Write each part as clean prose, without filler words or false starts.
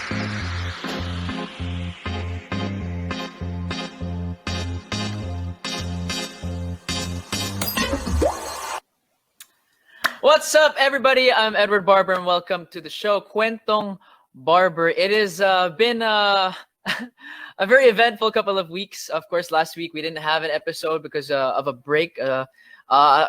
What's up, everybody? I'm Edward Barber, and welcome to the show, Kwentong Barber. It has been a very eventful couple of weeks. Of course, last week we didn't have an episode because of a break. A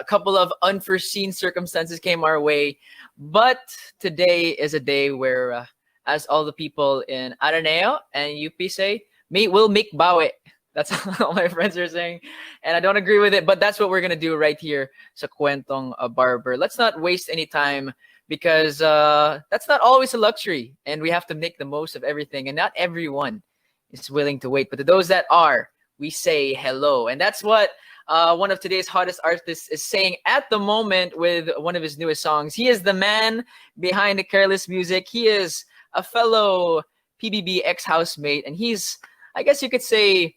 couple of unforeseen circumstances came our way. But today is a day where, as all the people in Araneo and UP say, we'll make bawi. That's all my friends are saying. And I don't agree with it, but that's what we're going to do right here sa Kwentong Barber. Let's not waste any time because that's not always a luxury. And we have to make the most of everything. And not everyone is willing to wait. But to those that are, we say hello. And that's what one of today's hottest artists is saying at the moment with one of his newest songs. He is the man behind the Careless Music. He is a fellow PBB ex-housemate. And he's, I guess you could say,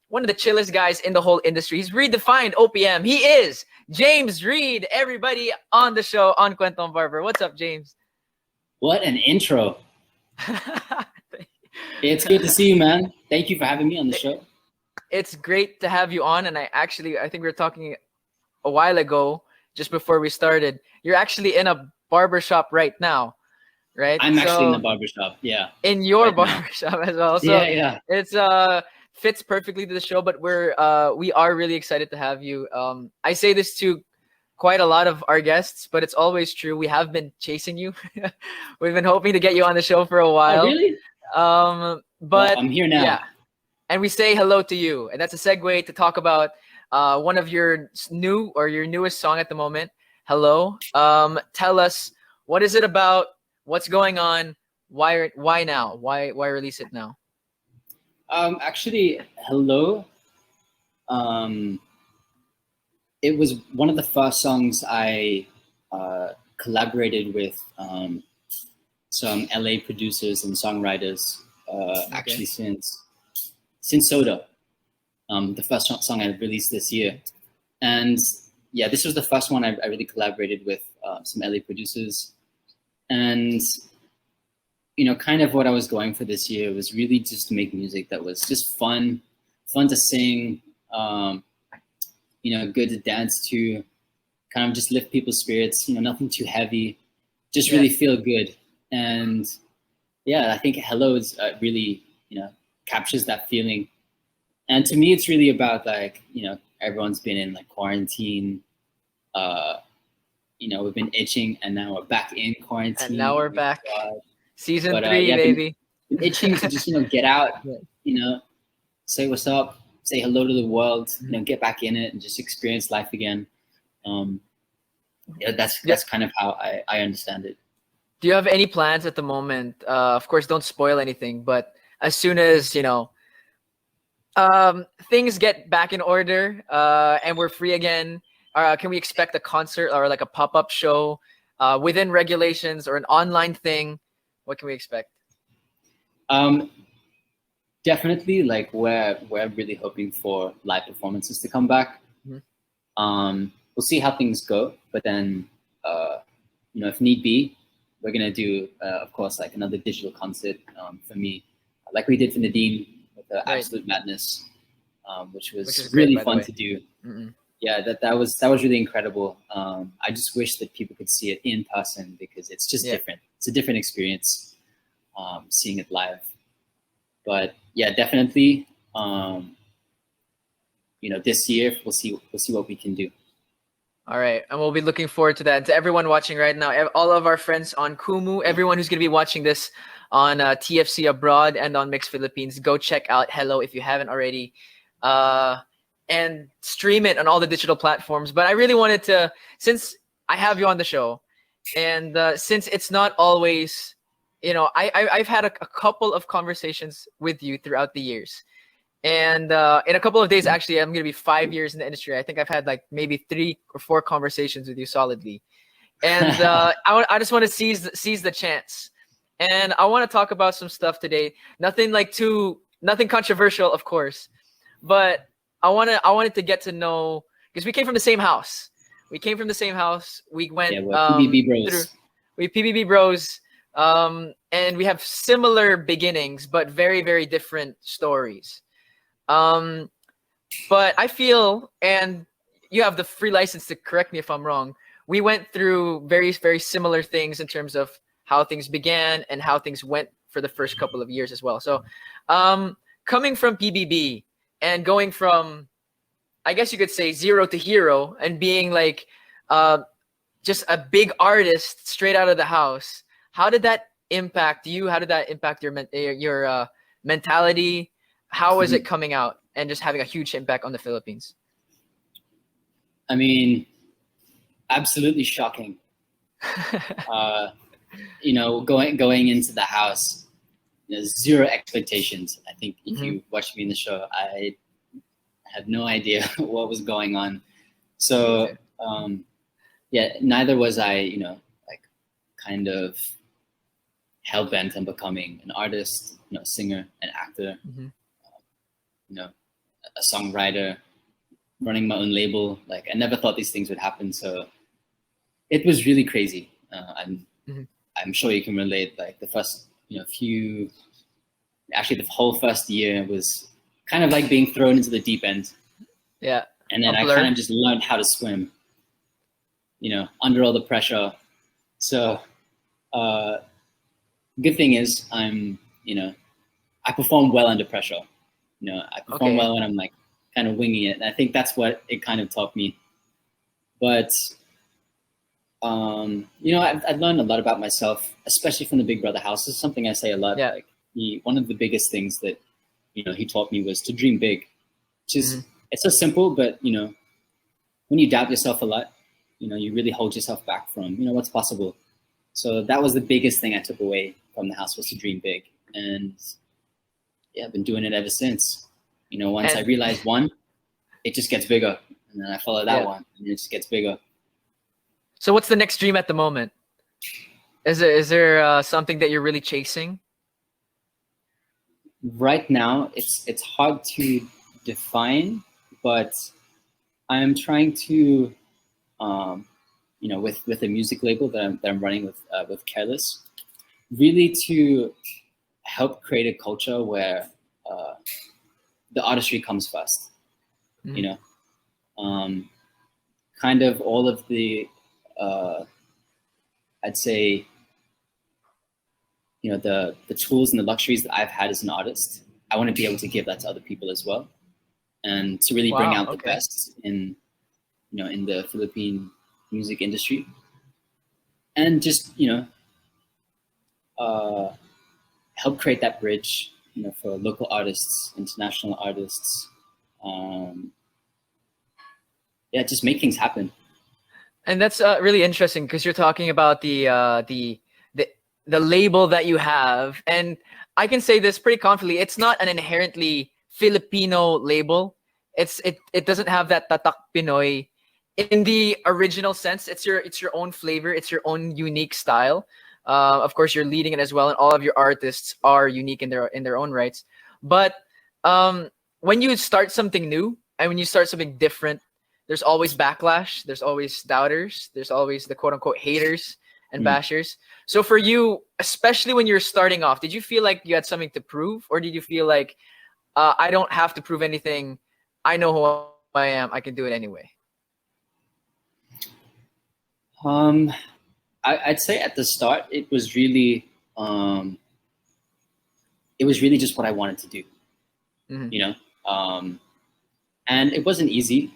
one of the chillest guys in the whole industry. He's redefined OPM. He is James Reid. Everybody on the show on Kwentong Barber. What's up, James? What an intro. It's good to see you, man. Thank you for having me on the show. It's great to have you on. And I think we were talking a while ago, just before we started. You're actually in a barbershop right now, right? I'm actually in the barbershop, yeah. In your barbershop as well. So yeah. It's fits perfectly to the show, but we are really excited to have you. I say this to quite a lot of our guests, but it's always true. We have been chasing you. We've been hoping to get you on the show for a while. Oh, really? But I'm here now. Yeah. And we say hello to you. And that's a segue to talk about one of your newest song at the moment, Hello. Tell us, what is it about? What's going on? Why now? Why release it now? Actually, Hello. It was one of the first songs I collaborated with some LA producers and songwriters. Actually, since Soda, the first song I released this year, and yeah, this was the first one I really collaborated with some LA producers, and kind of what I was going for this year was really just to make music that was just fun to sing, good to dance to, kind of just lift people's spirits, nothing too heavy, just really feel good. And yeah, I think Hello is really, captures that feeling. And to me, it's really about everyone's been in quarantine, we've been itching and now we're back in quarantine. And now we're back. Season 3, baby. Been itching to just get out, say what's up, say hello to the world, get back in it and just experience life again. That's kind of how I understand it. Do you have any plans at the moment? Of course, don't spoil anything, but as soon as things get back in order and we're free again, can we expect a concert or a pop-up show within regulations or an online thing? What can we expect? Definitely, we're really hoping for live performances to come back. Mm-hmm. We'll see how things go, but then, if need be, we're gonna do, of course, another digital concert for me, like we did for Nadine with the Absolute Madness, which was really fun to do. Mm-hmm. Yeah, that was really incredible. I just wish that people could see it in person because it's just different. It's a different experience seeing it live. But yeah, definitely. This year we'll see what we can do. All right, and we'll be looking forward to that. To everyone watching right now, all of our friends on Kumu, everyone who's going to be watching this on TFC Abroad and on Mix Philippines, go check out Hello if you haven't already. And stream it on all the digital platforms. But I really wanted to, since I have you on the show, and since it's not always, I've had a couple of conversations with you throughout the years. And in a couple of days, actually, I'm going to be 5 years in the industry. I think I've had maybe 3 or 4 conversations with you solidly. And I just want to seize the chance. And I want to talk about some stuff today. Nothing controversial, of course. But I wanted to get to know, because we came from the same house. We went PBB bros. We PBB bros. and we have similar beginnings, but very, very different stories. But I feel, and you have the free license to correct me if I'm wrong, we went through very, very similar things in terms of how things began and how things went for the first couple of years as well. So, coming from PBB and going from, I guess you could say, zero to hero, and being like just a big artist straight out of the house, how did that impact you? How did that impact your mentality? How was it coming out and just having a huge impact on the Philippines? I mean, absolutely shocking. Going into the house, zero expectations. I think if you watched me in the show, I had no idea what was going on. So, neither was I, kind of hell bent on becoming an artist, a singer, an actor, a songwriter, running my own label. Like, I never thought these things would happen. So it was really crazy. I'm sure you can relate. Like the first, the whole first year was kind of like being thrown into the deep end. Yeah. And then I kind of just learned how to swim, under all the pressure. So, good thing is I perform well under pressure. I perform well when I'm like kind of winging it. And I think that's what it kind of taught me. But, I've learned a lot about myself, especially from the Big Brother house. This is something I say a lot. Yeah. Like one of the biggest things that, he taught me was to dream big, which is, it's so simple, but, when you doubt yourself a lot, you really hold yourself back from, what's possible. So that was the biggest thing I took away from the house, was to dream big. And yeah, I've been doing it ever since. Once I realized one, it just gets bigger. And then I follow that one, and it just gets bigger. So what's the next dream at the moment? Is there something that you're really chasing? Right now, it's hard to define, but I'm trying to, with a music label that I'm running with Careless, really to help create a culture where the artistry comes first. Kind of all of the, I'd say, the tools and the luxuries that I've had as an artist, I want to be able to give that to other people as well, and to really bring out the best in the Philippine music industry, and just help create that bridge for local artists, international artists. Just make things happen. And that's really interesting, because you're talking about the label that you have, and I can say this pretty confidently. It's not an inherently Filipino label. It doesn't have that tatak Pinoy in the original sense. It's your own flavor. It's your own unique style. Of course, you're leading it as well, and all of your artists are unique in their own rights. But when you start something new and when you start something different, there's always backlash. There's always doubters. There's always the quote unquote haters and bashers. So for you, especially when you're starting off, did you feel like you had something to prove, or did you feel like I don't have to prove anything? I know who I am. I can do it anyway. I'd say at the start, it was really just what I wanted to do, and it wasn't easy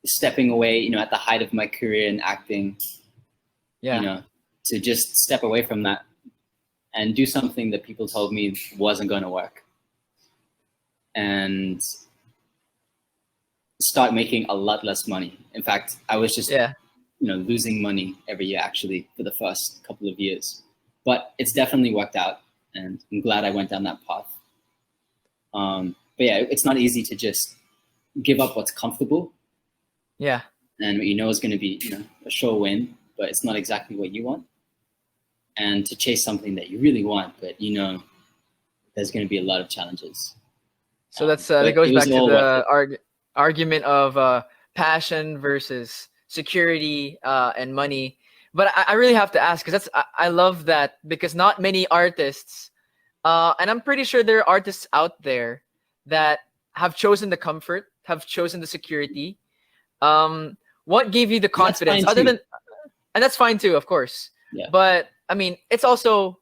stepping away, at the height of my career in acting, to just step away from that and do something that people told me wasn't going to work, and start making a lot less money. In fact, I was just losing money every year, actually, for the first couple of years. But it's definitely worked out, and I'm glad I went down that path. But yeah, it's not easy to just give up what's comfortable. Yeah. And what is going to be, a sure win, but it's not exactly what you want. And to chase something that you really want, but there's going to be a lot of challenges. So that goes back to the argument of passion versus security and money. but I really have to ask, because I love that, because not many artists, and I'm pretty sure there are artists out there that have chosen the comfort, have chosen the security. What gave you the confidence, other than, and that's fine too, of course. Yeah. But I mean, it's also,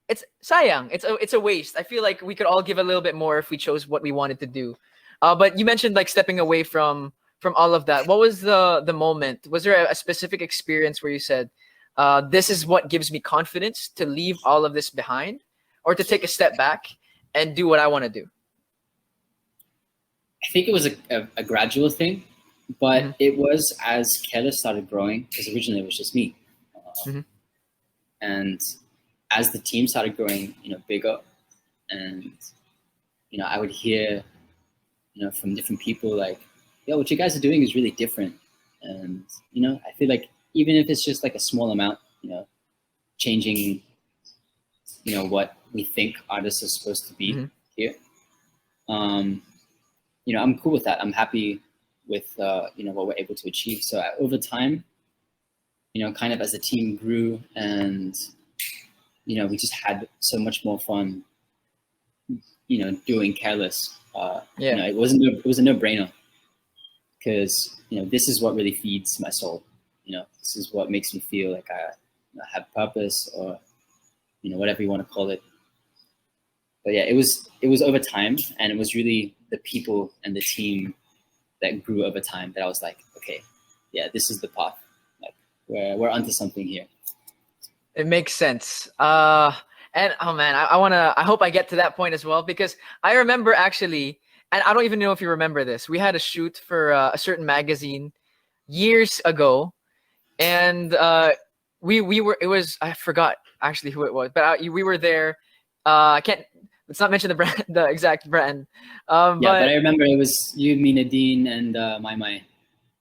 it's sayang. It's a waste. I feel like we could all give a little bit more if we chose what we wanted to do. But you mentioned like stepping away from all of that. What was the moment? Was there a specific experience where you said, this is what gives me confidence to leave all of this behind, or to take a step back and do what I want to do? I think it was a gradual thing, but it was as Careless started growing, because originally it was just me. And as the team started growing, bigger, and, I would hear, from different people like, yo, what you guys are doing is really different. And, I feel like even if it's just like a small amount, changing, what we think artists are supposed to be here. I'm cool with that. I'm happy with, what we're able to achieve. So over time, kind of as the team grew, and, we just had so much more fun, doing Careless. It was a no-brainer, because, this is what really feeds my soul. This is what makes me feel like I have purpose, or, whatever you want to call it. But yeah, it was over time, and it was really the people and the team that grew over time that I was like, okay, yeah, this is the path. Like we're onto something here. It makes sense. And oh man, I hope I get to that point as well, because I remember actually, and I don't even know if you remember this, we had a shoot for a certain magazine years ago, and it was, I forgot actually who it was, but we were there. Let's not mention the brand, the exact brand. But I remember it was you, me, Nadine, and my.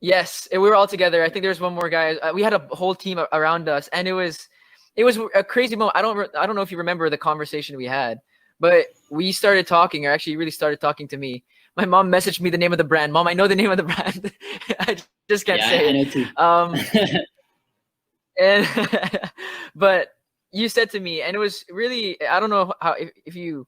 Yes, we were all together. I think there was one more guy. We had a whole team around us, and it was a crazy moment. I don't know if you remember the conversation we had, but we started talking, or actually, you really started talking to me. My mom messaged me the name of the brand. Mom, I know the name of the brand. I just can't say it. I know too. And but you said to me, and it was really, I don't know how, if you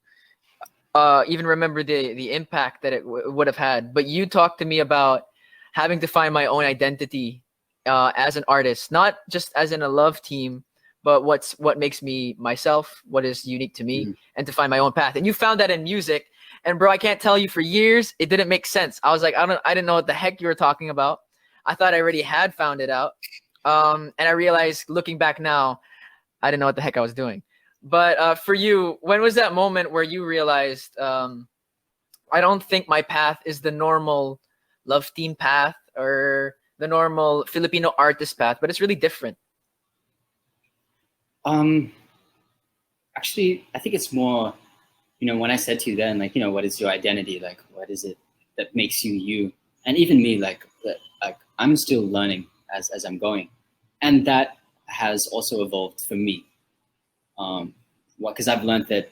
even remember the impact that it would have had, but you talked to me about having to find my own identity as an artist, not just as in a love team, but what makes me myself, what is unique to me, and to find my own path. And you found that in music. And bro, I can't tell you, for years it didn't make sense. I was like, I didn't know what the heck you were talking about. I thought I already had found it out. And I realized, looking back now, I didn't know what the heck I was doing. But for you, when was that moment where you realized, I don't think my path is the normal love team path or the normal Filipino artist path, but it's really different? Actually, I think it's more, when I said to you then, like, what is your identity? Like, what is it that makes you you? And even me, like I'm still learning as I'm going. And that has also evolved for me. Because I've learned that,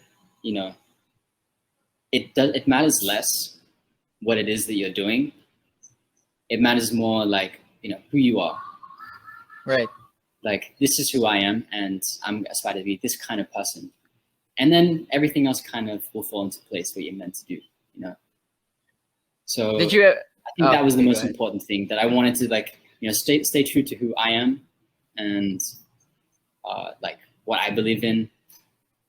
it matters less what it is that you're doing. It matters more like, who you are. Right. Like, this is who I am, and I'm aspire to be this kind of person. And then everything else kind of will fall into place, what you're meant to do, So did you? I think that was the most important thing, that I wanted to, like, stay true to who I am, and like what I believe in,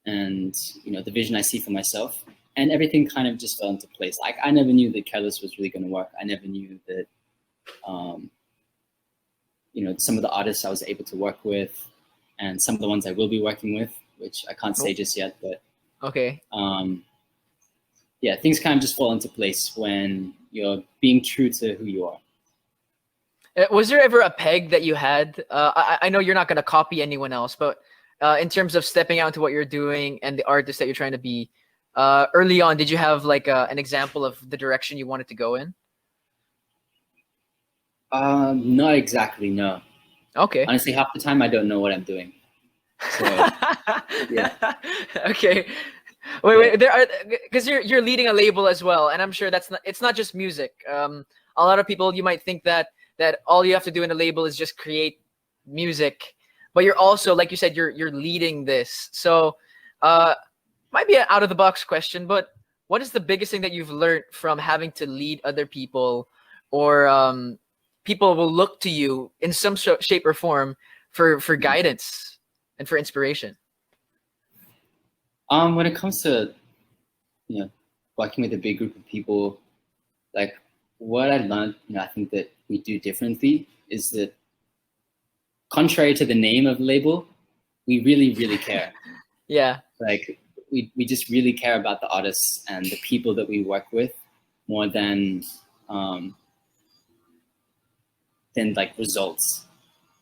and the vision I see for myself, and everything kind of just fell into place. Like, I never knew that Careless was really going to work. I never knew that some of the artists I was able to work with, and some of the ones I will be working with, which I can't say just yet, but okay. Yeah, things kind of just fall into place when you're being true to who you are. Was there ever a peg that you had? I know you're not going to copy anyone else, but in terms of stepping out into what you're doing and the artist that you're trying to be, early on, did you have like an example of the direction you wanted to go in? Not exactly, no. Okay. Honestly, half the time I don't know what I'm doing. So, yeah. Okay. Wait. There are, because you're leading a label as well, and I'm sure it's not just music. A lot of people, you might think that all you have to do in a label is just create music, but you're also, like you said, you're leading this. So might be an out of the box question, but what is the biggest thing that you've learned from having to lead other people, or people will look to you in some shape or form for guidance and for inspiration? When it comes to, working with a big group of people, like what I learned, I think that we do differently is that, contrary to the name of the label, we really, really care. Yeah. Like we just really care about the artists and the people that we work with more than like results.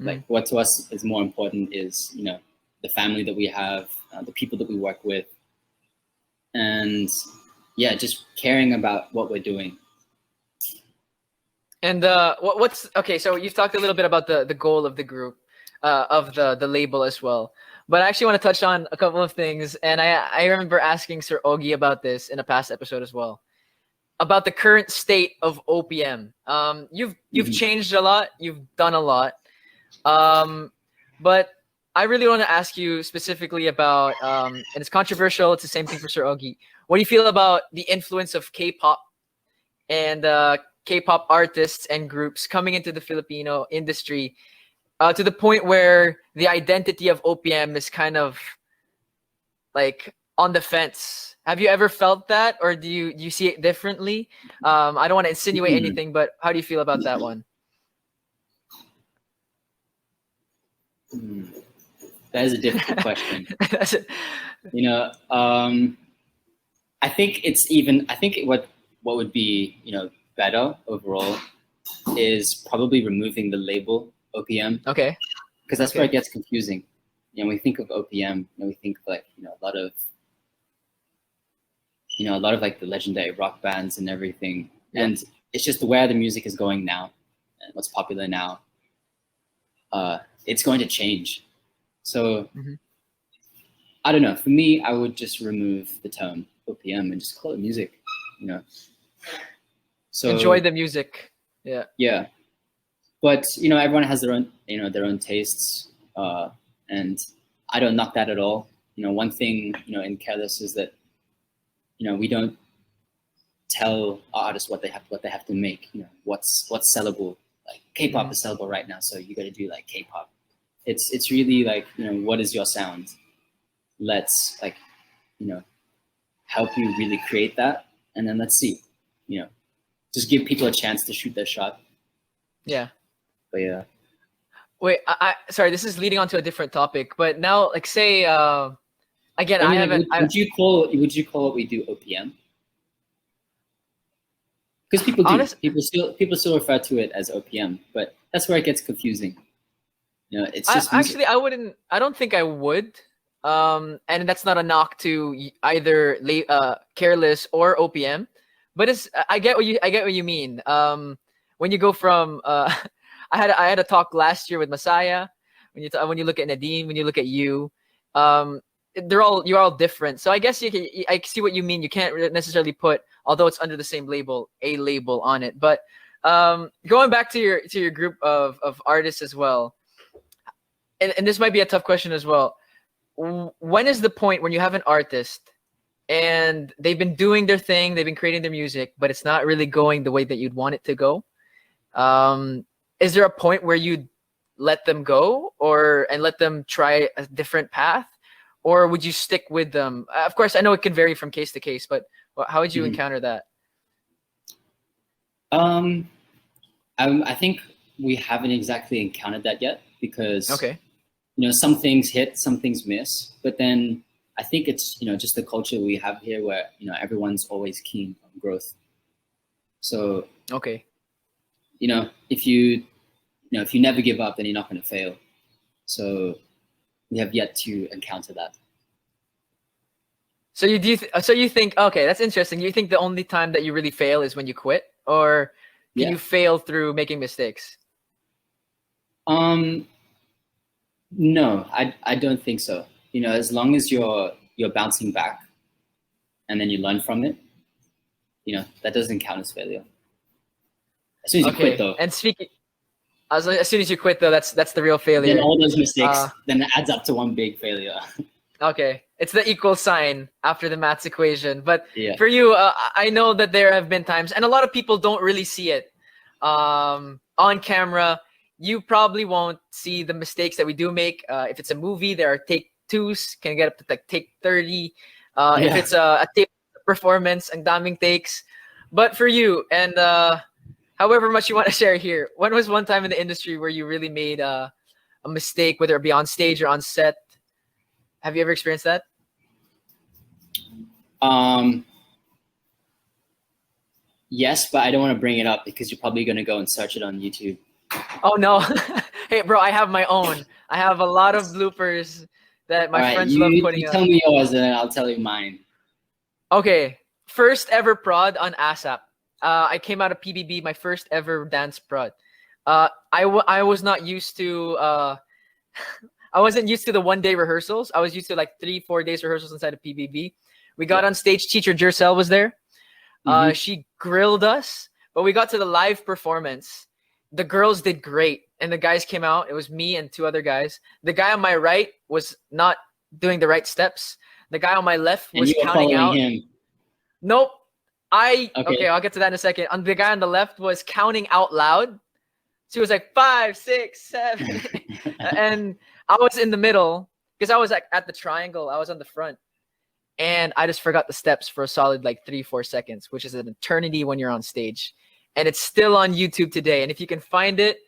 Like what to us is more important is, the family that we have, the people that we work with, and yeah, just caring about what we're doing. And what's okay? So you've talked a little bit about the goal of the group, of the label as well. But I actually want to touch on a couple of things, and I remember asking Sir Ogie about this in a past episode as well, about the current state of OPM. You've changed a lot, you've done a lot, but I really want to ask you specifically about, and it's controversial. It's the same thing for Sir Ogie. What do you feel about the influence of K-pop and K-pop artists and groups coming into the Filipino industry, to the point where the identity of OPM is kind of like on the fence? Have you ever felt that, or do you see it differently? I don't want to insinuate anything, but how do you feel about that one? That is a difficult question. I think what would be, better overall is probably removing the label OPM. Okay. Because that's where it gets confusing. When we think of OPM, we think of like, a lot of like the legendary rock bands and everything. Yeah. And it's just where the music is going now and what's popular now. It's going to change. So I don't know. For me, I would just remove the term OPM and just call it music, So enjoy the music. Yeah. Yeah. But, everyone has their own, their own tastes. And I don't knock that at all. One thing, in Careless is that, we don't tell our artists what they have to make, what's sellable. Like K-pop is sellable right now, so you got to do like K-pop. It's really like, what is your sound? Let's like, help you really create that, and then let's see, just give people a chance to shoot their shot. Yeah. But yeah. Wait, I sorry, this is leading on to a different topic, but now, like, say, again, I haven't. Would you call what we do OPM? Because people do. People still refer to it as OPM, but that's where it gets confusing. It's just actually, I don't think I would. And that's not a knock to either Careless or OPM, but I get what you mean. When you go from I had a talk last year with Masaya. When you look at Nadine, when you look at you, you're all different. So I guess I see what you mean. You can't necessarily put, although it's under the same label, a label on it. But going back to your group of artists as well, and this might be a tough question as well. When is the point when you have an artist and they've been doing their thing, they've been creating their music, but it's not really going the way that you'd want it to go? Is there a point where you'd let them go and let them try a different path? Or would you stick with them? Of course, I know it can vary from case to case, but how would you encounter that? I think we haven't exactly encountered that yet because, some things hit, some things miss. But then I think it's, just the culture we have here where, everyone's always keen on growth. So, if you never give up, then you're not going to fail. So we have yet to encounter that. So you think, okay, that's interesting. You think the only time that you really fail is when you quit, or can you fail through making mistakes? No, I don't think so. As long as you're bouncing back and then you learn from it, that doesn't count as failure. As soon as you quit, though. And speaking, As soon as you quit, though, that's the real Then failure. all those mistakes Uh, then it adds up to one big failure. Okay, it's the equal sign after the maths equation. But Yeah. for you, I know that there have been times, and a lot of people don't really see it on camera. You probably won't see the mistakes that we do make. If it's a movie, there are take twos, can get up to like take 30. If Yeah. it's a tape performance, ang daming takes. But for you, and however much you want to share here, when was one time in the industry where you really made a mistake, whether it be on stage or on set? Have you ever experienced that? Yes, but I don't want to bring it up because you're probably going to go and search it on YouTube. Oh no. Hey bro, I have my own. I have a lot of bloopers that my friends love putting you up. tell me yours and then I'll tell you mine. Okay. First ever prod on ASAP. I came out of PBB, my first ever dance prod. I was not used to I wasn't used to the 1 day rehearsals. I was used to like 3-4 days rehearsals inside of PBB. We got on stage. Teacher Jercel was there. She grilled us, but we got to the live performance. The girls did great, and the guys came out. It was me and 2 other guys. The guy on my right was not doing the right steps. The guy on my left was counting out. Him. Nope. Okay, I'll get to that in a second. The guy on the left was counting out loud. So he was like 5, 6, 7, and I was in the middle because I was like at the triangle. I was on the front, and I just forgot the steps for a solid like 3-4 seconds, which is an eternity when you're on stage. And it's still on YouTube today. And if you can find it,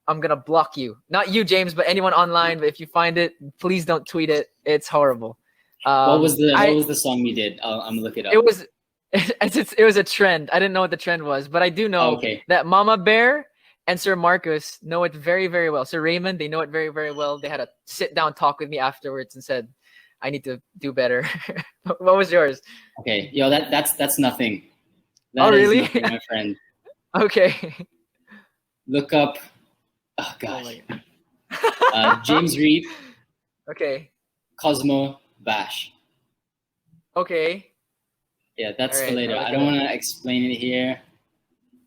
I'm gonna block you. Not you, James, but anyone online. But if you find it, please don't tweet it. It's horrible. What was the song you did? I'm gonna look it up. It was a trend. I didn't know what the trend was, but I do know that Mama Bear and Sir Marcus know it very, very well. Sir Raymond, they know it very, very well. They had a sit down talk with me afterwards and said, I need to do better. What was yours? Okay, yo, that's nothing. That really? Nothing, my friend. Okay. Look up. Oh gosh. James Reid. Okay. Cosmo Bash. Okay. Yeah, that's for later. I don't want to explain it here,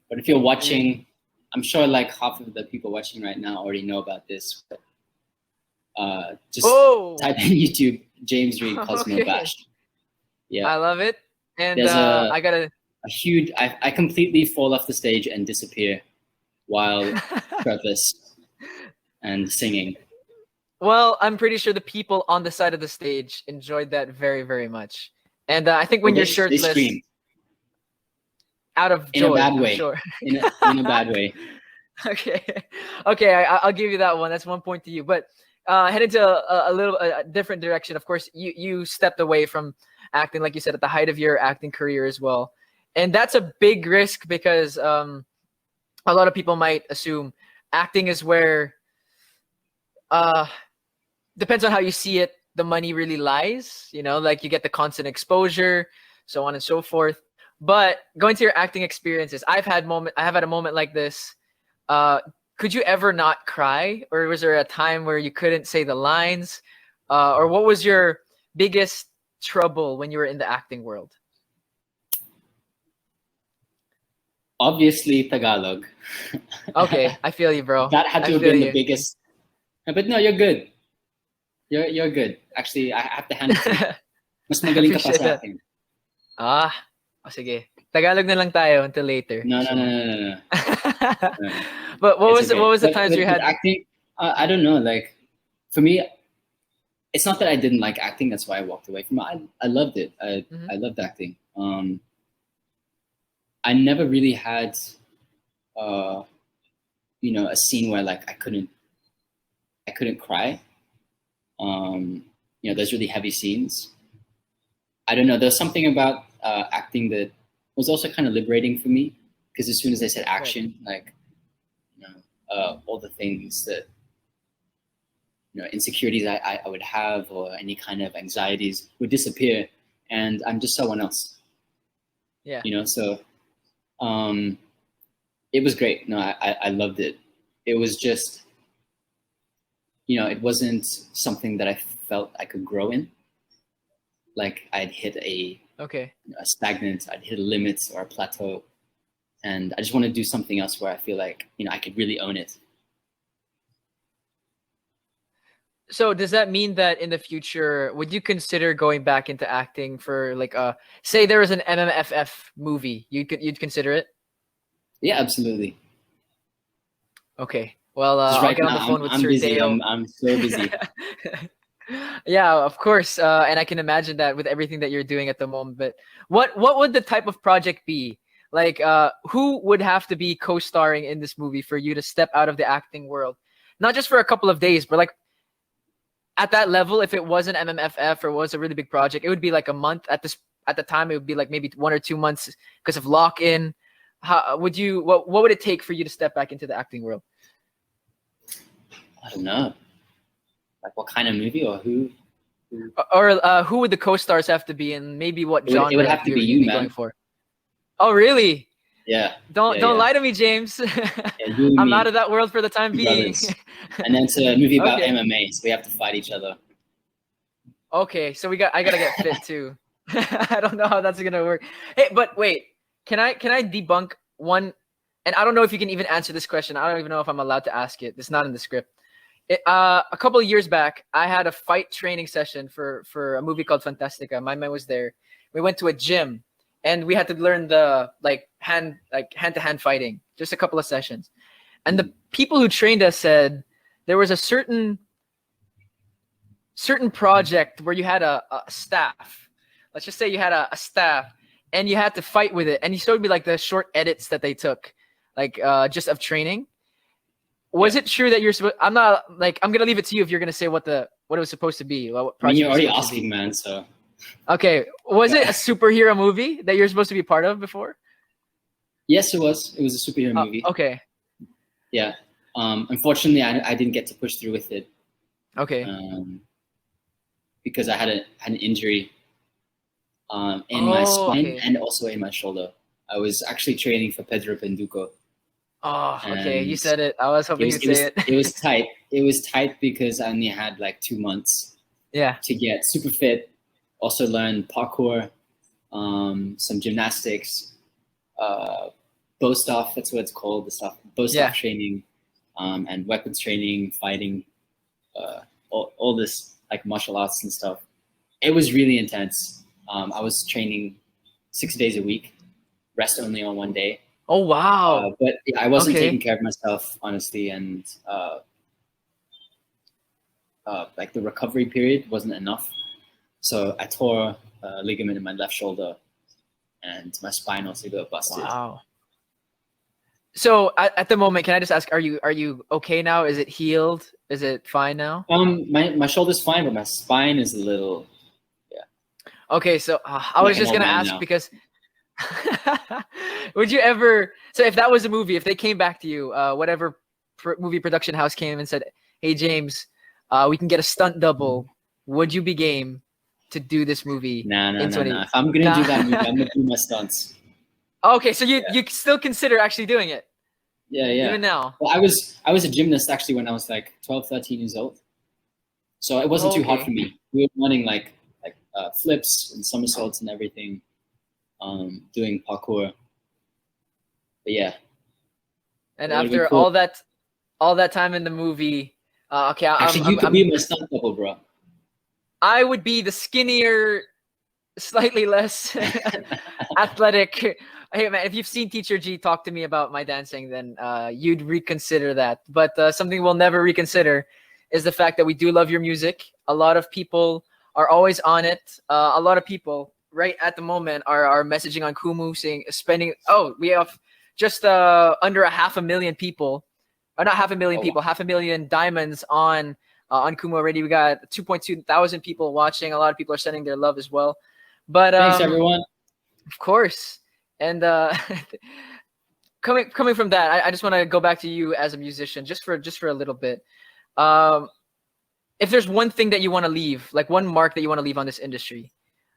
but if you're watching, I'm sure like half of the people watching right now already know about this. But, just type in YouTube James Reid Cosmo Bash. Yeah, I love it. And there's I got a huge. I completely fall off the stage and disappear while shirtless and singing. Well, I'm pretty sure the people on the side of the stage enjoyed that very, very much. And I think when you're shirtless, they screamed. Out of joy, in a bad way. Sure. in a bad way. Okay, I'll give you that one. That's 1 point to you. But head into a little different direction. Of course, you stepped away from acting, like you said, at the height of your acting career as well, and that's a big risk because a lot of people might assume acting is where depends on how you see it. The money really lies, like you get the constant exposure, so on and so forth. But going to your acting experiences, I have had a moment like this. Could you ever not cry, or was there a time where you couldn't say the lines, or what was your biggest trouble when you were in the acting world? Obviously, Tagalog. Okay, I feel you, bro. That had to have been the biggest. But no, you're good. You're good. Actually, I have to hand it to you. Mas magaling ka pa sa akin. Sige. Tagalog na lang tayo until later. No. But what was the times you had acting? I don't know. Like for me, it's not that I didn't like acting. That's why I walked away from it. I loved it. I loved acting. I never really had, a scene where like I couldn't cry. There's really heavy scenes. I don't know. There's something about acting that was also kind of liberating for me, because as soon as I said action, all the things that insecurities I would have, or any kind of anxieties would disappear, and I'm just someone else. Yeah. So it was great. No, I loved it. It was just, it wasn't something that I felt I could grow in. Like I'd hit a stagnant, I'd hit a limit or a plateau, and I just want to do something else where I feel like I could really own it. So does that mean that in the future, would you consider going back into acting for like say there was an MMFF movie, you'd consider it? Yeah, absolutely. Okay. Well, Just I'll right get on now, the phone with I'm Sir busy. Deo. I'm so busy. Yeah, of course. And I can imagine that with everything that you're doing at the moment. But what would the type of project be? Like, who would have to be co-starring in this movie for you to step out of the acting world? Not just for a couple of days, but like at that level, if it was an MMFF or was a really big project, it would be like a month at the time. It would be like maybe 1 or 2 months because of lock in. How would you? What would it take for you to step back into the acting world? I don't know. Like what kind of movie or who? Or who would the co-stars have to be, and maybe what It would genre have to be you'd you, be going man. for? Oh, really? Yeah. Don't Yeah. lie to me, James. Yeah, you and I'm out me, of that world for the time two being. brothers. And then it's a movie about Okay. MMA, so we have to fight each other. Okay, so I gotta get fit too. I don't know how that's gonna work. Hey, but wait, can I debunk one? And I don't know if you can even answer this question. I don't even know if I'm allowed to ask it. It's not in the script. A couple of years back, I had a fight training session for a movie called Fantastica. My man was there. We went to a gym, and we had to learn the hand to hand fighting. Just a couple of sessions, and the people who trained us said there was a certain project where you had a staff. Let's just say you had a staff, and you had to fight with it. And you showed me like the short edits that they took, just of training. Was it true that you're supposed? I'm not like I'm gonna leave it to you if you're gonna say what it was supposed to be. What I mean, project you're it was already supposed to be. asking, man. So Okay, was it a superhero movie that you're supposed to be part of before? yes, it was. It was a superhero movie. Okay. Yeah. Unfortunately, I didn't get to push through with it. Okay. Because I had an injury in my spine Okay. and also in my shoulder. I was actually training for Pedro Penduko. Oh, okay. You And said it. I was hoping you'd say it. it was tight. It was tight because I only had like 2 months Yeah. to get super fit. Also learn parkour, some gymnastics, bow stuff. That's what it's called. The stuff bow stuff training, and weapons training, fighting, all this like martial arts and stuff. It was really intense. I was training 6 days a week, rest only on one day. Oh wow! But yeah, I wasn't taking care of myself, honestly, and like the recovery period wasn't enough. So I tore a ligament in my left shoulder, and my spine also got busted. Wow. So at the moment, can I just ask, are you okay now? Is it healed? Is it fine now? My shoulder's fine, but my spine is a little. Okay, so I was just gonna ask because would you ever? So if that was a movie, if they came back to you, whatever movie production house came and said, "Hey James, we can get a stunt double," would you be game to do this movie? No. If I'm gonna do that movie, I'm gonna do my stunts. Okay, so you still consider actually doing it? Yeah. Even now? Well, I was a gymnast actually when I was like 12, 13 years old. So it wasn't too hard for me. We were running like flips and somersaults and everything, doing parkour. But yeah. And after all that time in the movie, okay. Actually, you could be my stunt double, bro. I would be the skinnier, slightly less athletic. Hey man, if you've seen Teacher G talk to me about my dancing, then you'd reconsider that. But something we'll never reconsider is the fact that we do love your music. A lot of people are always on it. A lot of people right at the moment are messaging on Kumu saying we have just under 500,000 people, or not 500,000 people, 500,000 diamonds on Kumu already. We got 2.2 thousand people watching. A lot of people are sending their love as well. But thanks everyone. Of course. And coming from that, I just want to go back to you as a musician, just for a little bit. If there's one thing that you want to leave, like one mark that you want to leave on this industry,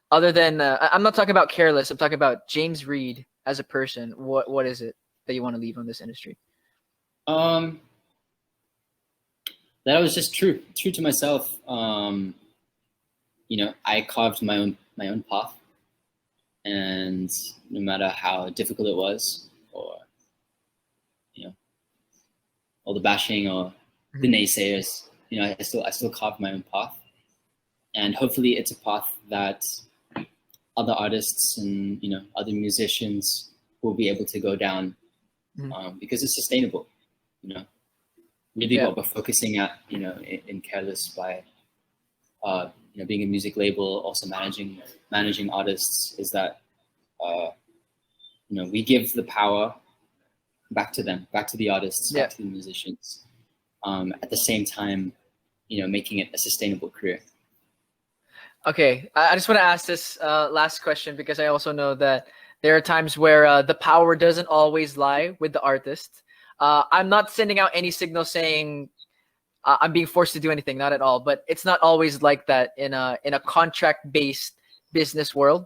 other than I'm not talking about Careless, I'm talking about James Reid as a person. What is it that you want to leave on this industry? That I was just true to myself. I carved my own path, and no matter how difficult it was, or all the bashing or the naysayers, I still carve my own path, and hopefully it's a path that other artists and other musicians will be able to go down, because it's sustainable. Really what we're focusing at in Careless by being a music label, also managing artists, is that we give the power back to them, back to the artists, back to the musicians, at the same time making it a sustainable career. Okay, I just want to ask this last question, because I also know that there are times where the power doesn't always lie with the artist. I'm not sending out any signal saying I'm being forced to do anything, not at all. But it's not always like that in a contract-based business world.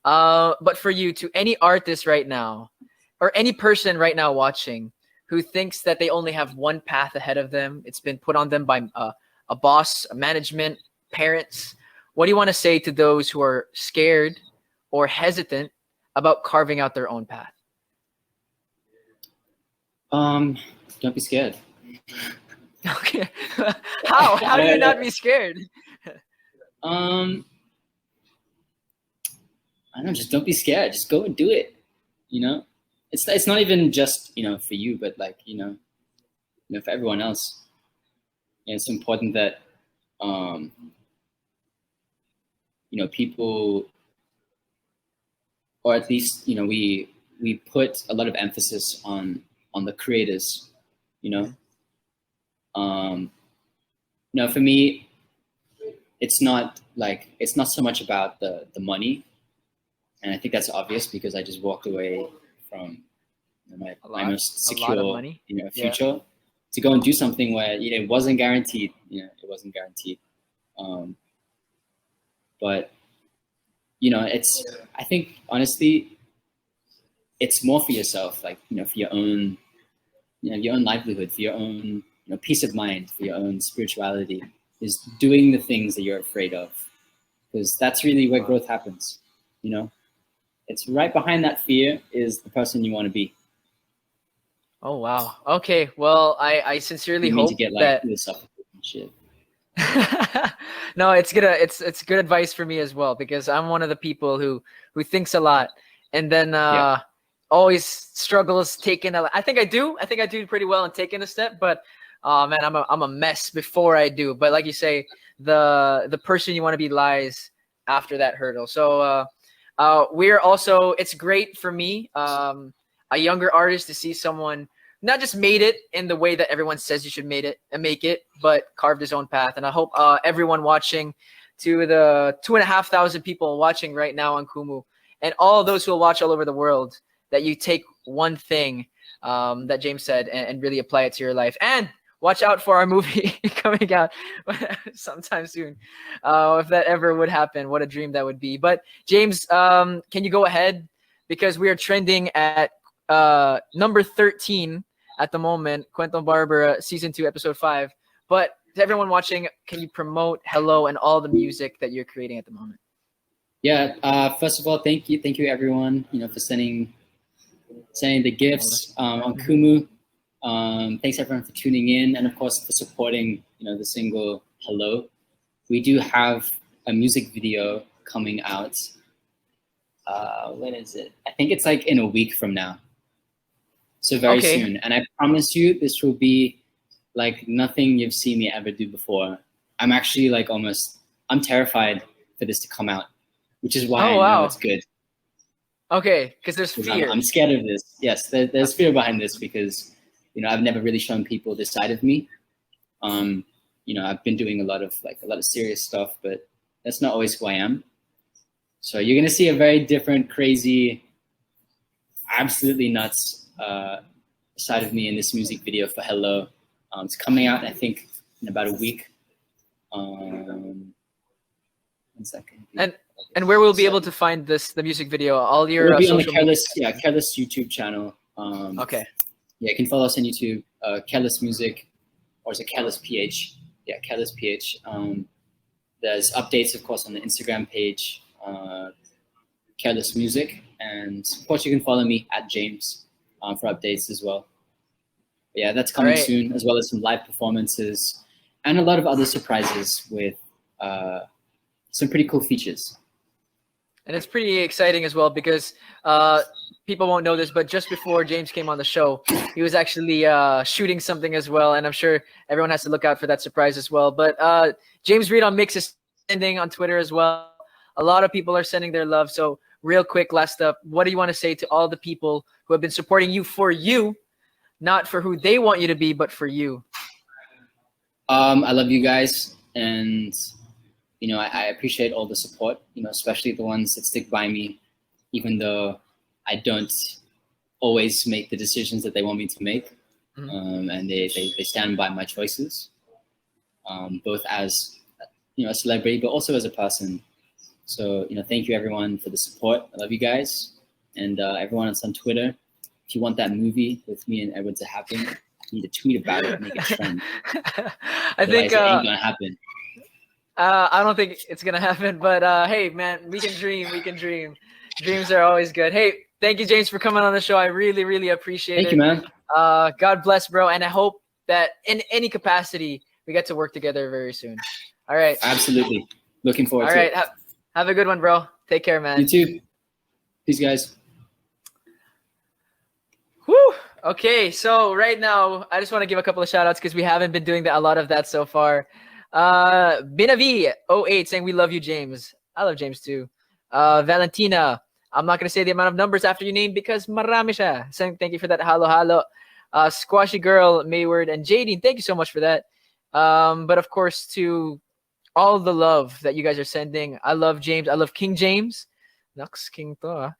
But for you, to any artist right now, or any person right now watching who thinks that they only have one path ahead of them, it's been put on them by a boss, a management, parents. What do you want to say to those who are scared or hesitant about carving out their own path? Don't be scared. Okay. How do you not be scared? I don't know, just don't be scared. Just go and do it. It's not even just for you, but for everyone else. It's important that people, or at least we put a lot of emphasis on the creators. For me, it's not so much about the money, and I think that's obvious because I just walked away from my most secure future to go and do something where it wasn't guaranteed. But I think honestly, it's more for yourself, for your own livelihood, for your own peace of mind, for your own spirituality, is doing the things that you're afraid of, because that's really where growth happens. It's right behind that fear is the person you want to be. Oh wow. Okay. Well, I sincerely you hope to get that shit. No, it's good. It's good advice for me as well, because I'm one of the people who thinks a lot and then always struggles taking I think I do pretty well in taking a step, but man, I'm a mess before I do. But like you say, the person you want to be lies after that hurdle. So we're also, it's great for me, a younger artist, to see someone not just made it in the way that everyone says you should make it, but carved his own path. And I hope everyone watching, to the 2,500 people watching right now on Kumu, and all those who will watch all over the world, that you take one thing that James said and really apply it to your life. And watch out for our movie coming out sometime soon. If that ever would happen, what a dream that would be. But James, can you go ahead? Because we are trending at number 13 at the moment, Kwentong Barber, season 2, episode 5. But to everyone watching, can you promote Hello and all the music that you're creating at the moment? Yeah. First of all, thank you everyone, for sending the gifts on Kumu. Thanks everyone for tuning in, and of course for supporting the single Hello. We do have a music video coming out. When is it? I think it's in a week from now, so very soon. And I promise you, this will be like nothing you've seen me ever do before. I'm actually I'm terrified for this to come out, which is why I know it's good. Okay, because there's fear. I'm scared of this. Yes, there's fear behind this, because I've never really shown people this side of me. I've been doing a lot of serious stuff, but that's not always who I am. So you're gonna see a very different, crazy, absolutely nuts side of me in this music video for Hello. It's coming out, I think, in about a week. 1 second. And where we'll be able to find the music video? All your it'll be social on the Careless YouTube channel. Okay. Yeah, you can follow us on YouTube, Careless Music, or is it Careless PH? Yeah, Careless PH. There's updates, of course, on the Instagram page, Careless Music, and of course you can follow me at James for updates as well. But yeah, that's coming soon, as well as some live performances and a lot of other surprises with some pretty cool features. And it's pretty exciting as well because people won't know this, but just before James came on the show, he was actually shooting something as well. And I'm sure everyone has to look out for that surprise as well. But James Reid on Mix is sending on Twitter as well. A lot of people are sending their love. So real quick, last up, what do you want to say to all the people who have been supporting you for you, not for who they want you to be, but for you? I love you guys, and I appreciate all the support, especially the ones that stick by me, even though I don't always make the decisions that they want me to make. And they stand by my choices, both as a celebrity, but also as a person. So, thank you everyone for the support. I love you guys. And everyone that's on Twitter, if you want that movie with me and Edward to happen, you need to tweet about it and make it trend. I think it ain't gonna happen. I don't think it's gonna happen, but hey, man, we can dream. We can dream. Dreams are always good. Hey, thank you, James, for coming on the show. I really, really appreciate it. Thank you, man. God bless, bro, and I hope that in any capacity we get to work together very soon. All right. Absolutely. Looking forward to it. All right. Have a good one, bro. Take care, man. You too. Peace, guys. Whew. Okay, so right now, I just want to give a couple of shout-outs because we haven't been doing a lot of that so far. Binavi08 saying, we love you, James. I love James too. Valentina, I'm not going to say the amount of numbers after your name because marami siya. Saying thank you for that. Halo. Squashy Girl, Mayward, and Jadine, thank you so much for that. But of course, to all the love that you guys are sending. I love James. I love King James. Nux King to.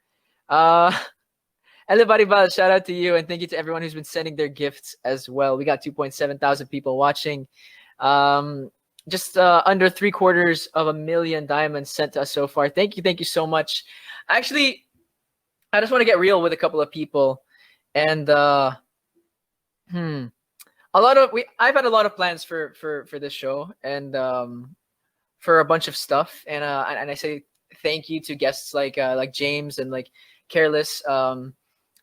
Everybody, shout out to you, and thank you to everyone who's been sending their gifts as well. We got 2.7 thousand people watching. Just under 750,000 diamonds sent to us so far. Thank you so much. Actually, I just want to get real with a couple of people, and I've had a lot of plans for this show and for a bunch of stuff, and I say thank you to guests like James and like Careless,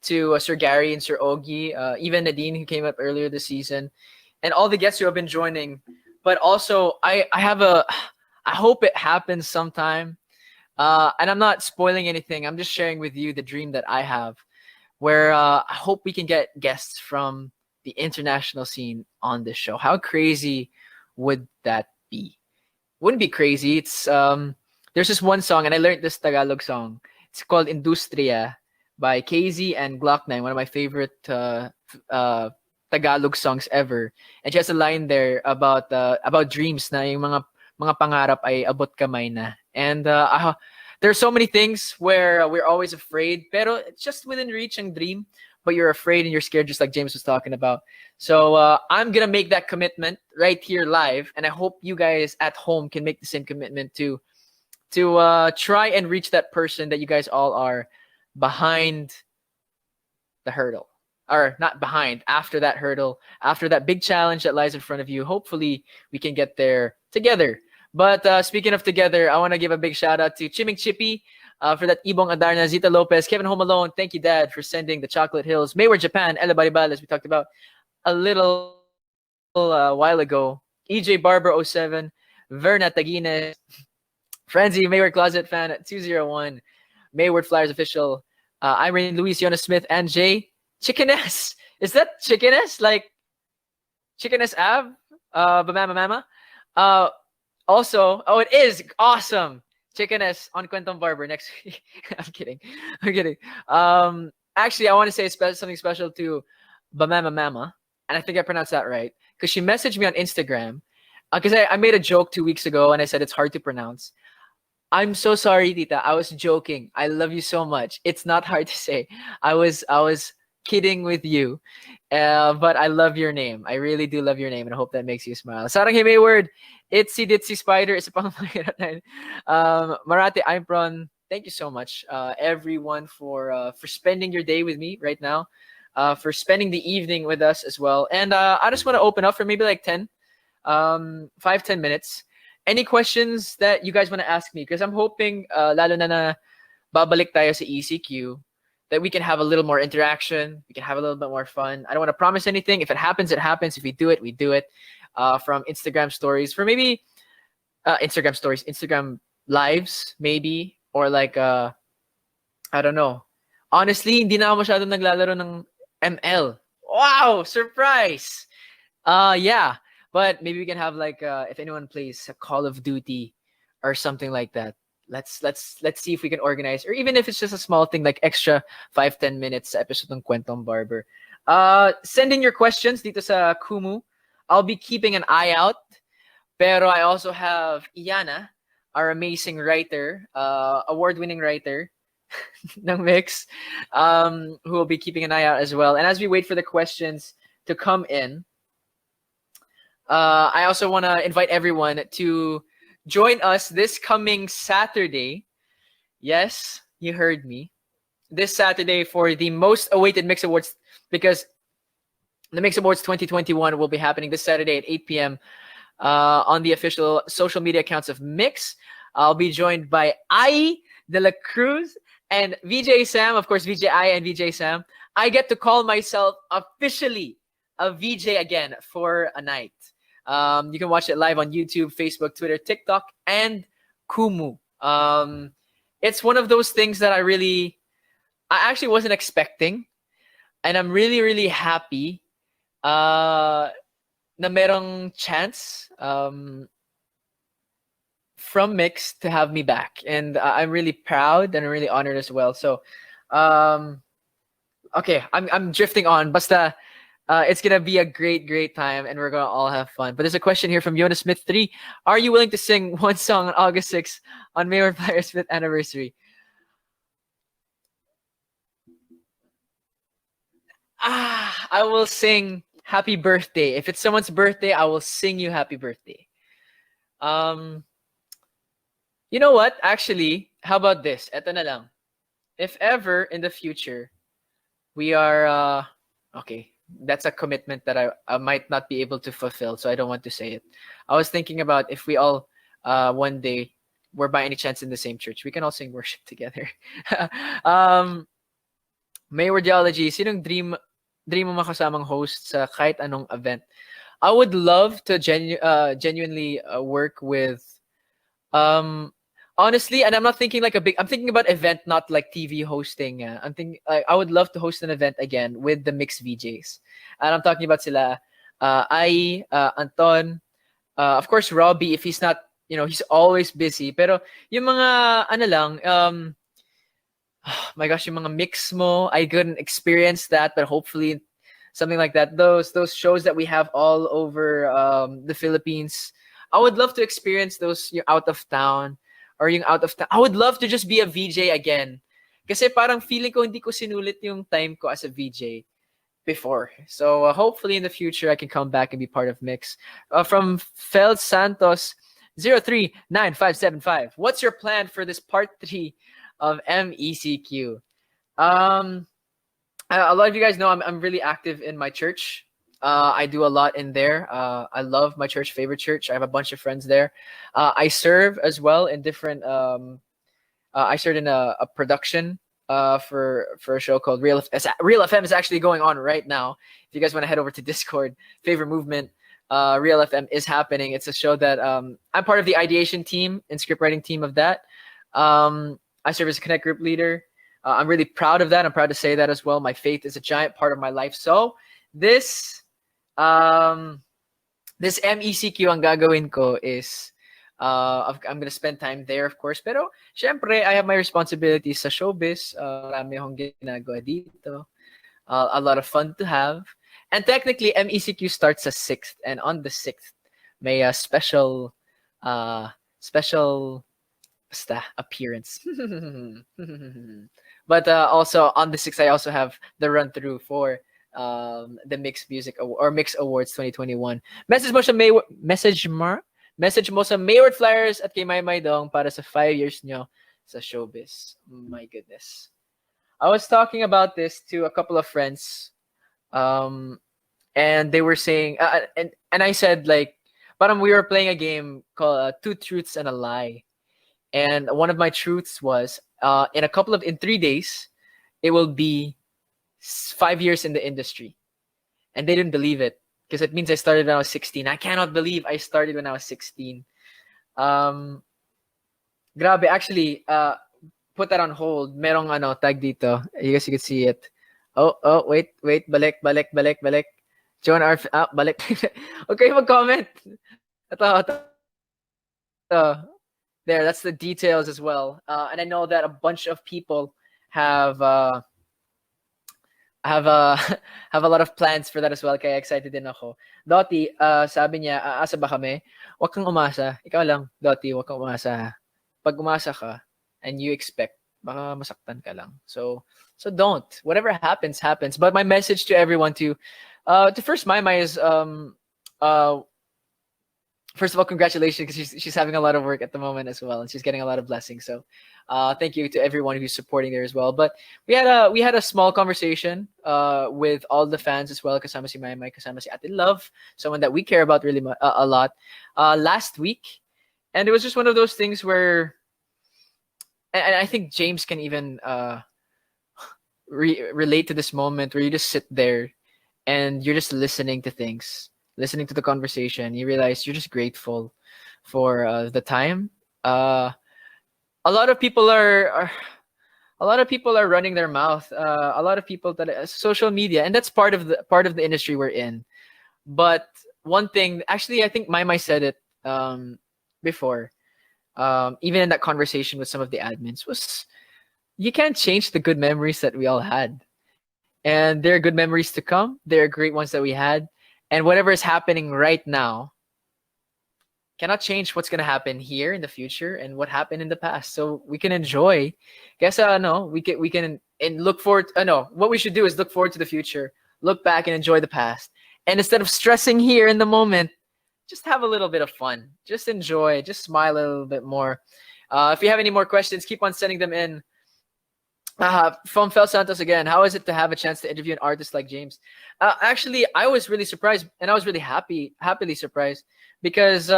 to Sir Gary and Sir Ogie, even Nadine who came up earlier this season, and all the guests who have been joining. But also, I hope it happens sometime. And I'm not spoiling anything. I'm just sharing with you the dream that I have, where I hope we can get guests from the international scene on this show. How crazy would that be? Wouldn't be crazy. It's there's this one song, and I learned this Tagalog song. It's called Industria by KZ and Glock 9, one of my favorite Tagalog songs ever. And she has a line there about dreams na yung mga pangarap ay abot kamay na. And there are so many things where we're always afraid, pero it's just within reach ang dream, but you're afraid and you're scared, just like James was talking about. So I'm gonna make that commitment right here live, and I hope you guys at home can make the same commitment to try and reach that person that you guys all are behind the hurdle. Or not behind, after that hurdle, after that big challenge that lies in front of you. Hopefully, we can get there together. But speaking of together, I want to give a big shout out to Chiming Chippy for that Ibong Adarna, Zita Lopez, Kevin Home Alone. Thank you, Dad, for sending the Chocolate Hills. Mayward Japan, Ella Baribal, as we talked about a little while ago. EJ Barber 07, Verna Tagines, Frenzy, Mayward Closet Fan at 201, Mayward Flyers Official, Irene Luis, Jonas Smith, and Jay. Chickeness. Is that Chickeness? Like Chickeness Av? Mama. Also, it is awesome. Chickeness on Kwentong Barber next week. I'm kidding. Actually, I want to say something special to Mama, and I think I pronounced that right, because she messaged me on Instagram. Because I made a joke 2 weeks ago, and I said it's hard to pronounce. I'm so sorry, Tita. I was joking. I love you so much. It's not hard to say. I was kidding with you, but I love your name. I really do love your name, and I hope that makes you smile. Sarang hey Mayward, Itsy Ditsy Spider, isa pang Marate Impron. Thank you so much, everyone, for spending your day with me right now, for spending the evening with us as well. And I just want to open up for maybe like 10 minutes. Any questions that you guys want to ask me? Because I'm hoping, lalo na babalik tayo sa ECQ, that we can have a little more interaction. We can have a little bit more fun. I don't want to promise anything. If it happens, it happens. If we do it, we do it. From Instagram stories, for maybe Instagram stories, Instagram lives, maybe, or like I don't know. Honestly, hindi na ako masyadong naglalaro ng ML. Wow, surprise! Yeah, but maybe we can have like if anyone plays a Call of Duty or something like that. Let's see if we can organize, or even if it's just a small thing like extra 5-10 minutes sa episode ng Kwentong Barber. Send in your questions dito sa Kumu. I'll be keeping an eye out. Pero I also have Iana, our amazing writer, award-winning writer ng Mix, who will be keeping an eye out as well. And as we wait for the questions to come in, I also want to invite everyone to join us this coming Saturday. Yes, you heard me. This Saturday for the most awaited Mix Awards, because the Mix Awards 2021 will be happening this Saturday at 8 p.m. On the official social media accounts of Mix. I'll be joined by Ai de la Cruz and VJ Sam, of course, VJ Ai and VJ Sam. I get to call myself officially a VJ again for a night. You can watch it live on YouTube, Facebook, Twitter, TikTok, and Kumu. It's one of those things that I actually wasn't expecting. And I'm really, really happy na merong chance from Mix to have me back. And I'm really proud and I'm really honored as well. So, okay, I'm drifting on. Basta, it's going to be a great time and we're going to all have fun. But there's a question here from Jonas Smith 3. Are you willing to sing one song on August 6th on Mayor Flyers' 5th anniversary? I will sing Happy Birthday. If it's someone's birthday, I will sing you Happy Birthday. You know what? Actually, how about this? Eto na lang. If ever in the future, we are, okay, that's a commitment that I might not be able to fulfill, so I don't want to say it. I was thinking about if we all, one day, were by any chance in the same church, we can all sing worship together. Mayor Geology, sinong dream mo makasamang host sa kahit anong event? I would love to genuinely work with, honestly, and I'm not thinking like I'm thinking about event, not like TV hosting. I'm thinking like I would love to host an event again with the Mix VJs. And I'm talking about sila, Ai, Anton, of course, Robbie, if he's not, he's always busy. Pero yung mga, ano lang, oh my gosh, yung mga mix mo, I couldn't experience that, but hopefully something like that. Those shows that we have all over the Philippines, I would love to experience those out of town. I would love to just be a VJ again. Kasi parang feeling ko hindi ko sinulit yung time ko as a VJ before. So hopefully in the future I can come back and be part of Mix. From Fel Santos 039575. What's your plan for this part 3 of MECQ? A lot of you guys know I'm really active in my church. I do a lot in there. I love my church, favorite church. I have a bunch of friends there. I serve as well in different. I served in a production for a show called Real FM is actually going on right now. If you guys want to head over to Discord, Favorite Movement, Real FM is happening. It's a show that I'm part of the ideation team and scriptwriting team of that. I serve as a Connect group leader. I'm really proud of that. I'm proud to say that as well. My faith is a giant part of my life. So this MECQ ang gagawin ko is I'm gonna spend time there, of course. Pero syempre, I have my responsibilities sa showbiz. Marami akong ginagawa dito. A lot of fun to have. And technically, MECQ starts sa 6th. And on the 6th, may a special appearance. But also on the 6th, I also have the run-through for the Mix Music or Mix Awards 2021. Message mo sa Mayward Flyers at kay Maymay Dong para sa 5 years nyo sa showbiz. My goodness. I was talking about this to a couple of friends, and they were saying, and I said like, parang we were playing a game called Two Truths and a Lie, and one of my truths was in 3 days, it will be 5 years in the industry. And they didn't believe it because it means I started when I was 16. I cannot believe I started when I was 16. Um, Grabe, actually, put that on hold. Merong tag dito. You guys, you can see it. Oh, wait, balik. Join our, balik. Okay, mag-comment. Ito. There, that's the details as well. And I know that a bunch of people have have a lot of plans for that as well. Kaya excited din ako. Dottie, sabi niya, aasa ba kami? Huwag kang umasa. Ikaw lang, Dottie, huwag kang umasa. Pag umasa ka and you expect, baka masaktan ka lang. So don't. Whatever happens, happens. But my message to everyone to first Maymay is first of all, congratulations, because she's having a lot of work at the moment as well, and she's getting a lot of blessings. So, thank you to everyone who's supporting there as well. But we had a small conversation with all the fans as well. Kasama si Maymay, kasama si Ate Love, someone that we care about really a lot. Last week, and it was just one of those things where, and I think James can even relate to this moment where you just sit there and you're just listening to things. Listening to the conversation, you realize you're just grateful for the time. A lot of people are running their mouth. A lot of people that social media, and that's part of the industry we're in. But one thing, actually, I think Maymay said it before. Even in that conversation with some of the admins, was you can't change the good memories that we all had, and there are good memories to come. There are great ones that we had. And whatever is happening right now cannot change what's going to happen here in the future and what happened in the past. So we can enjoy. Guess we can and look forward. What we should do is look forward to the future, look back and enjoy the past. And instead of stressing here in the moment, just have a little bit of fun. Just enjoy. Just smile a little bit more. If you have any more questions, keep on sending them in. From Fel Santos again, how is it to have a chance to interview an artist like James? Actually, I was really surprised, and I was really happily surprised, because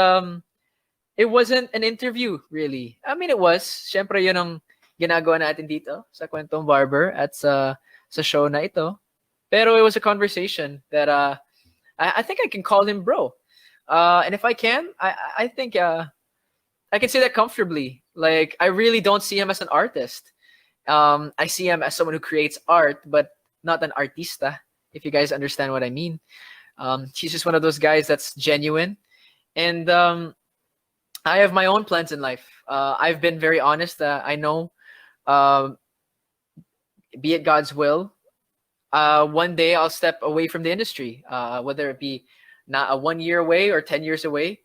it wasn't an interview, really. I mean, it was. Syempre, yun ang ginagawa natin dito sa Kwentong Barber at sa show na ito. Pero it was a conversation that I think I can call him bro. And if I can, I think I can say that comfortably. Like, I really don't see him as an artist. I see him as someone who creates art, but not an artista, if you guys understand what I mean. He's just one of those guys that's genuine. And I have my own plans in life. I've been very honest. I know, be it God's will, one day I'll step away from the industry, whether it be not a 1 year away or 10 years away.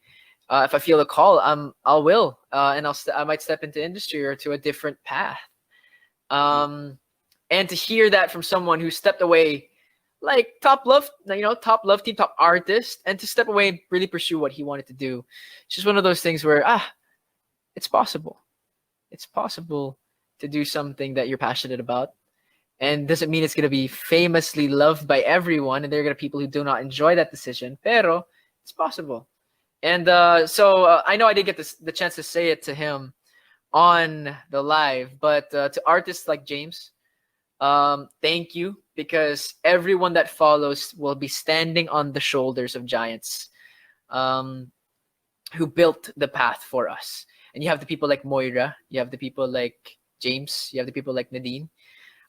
If I feel a call, and I might step into industry or to a different path. And to hear that from someone who stepped away, like top love team, top artist, and to step away and really pursue what he wanted to do, it's just one of those things where it's possible. It's possible to do something that you're passionate about, and doesn't mean it's gonna be famously loved by everyone, and there are gonna be people who do not enjoy that decision. Pero it's possible, and so I know I did get the chance to say it to him on the live, but to artists like James, thank you, because everyone that follows will be standing on the shoulders of giants who built the path for us. And you have the people like Moira, you have the people like James, you have the people like Nadine,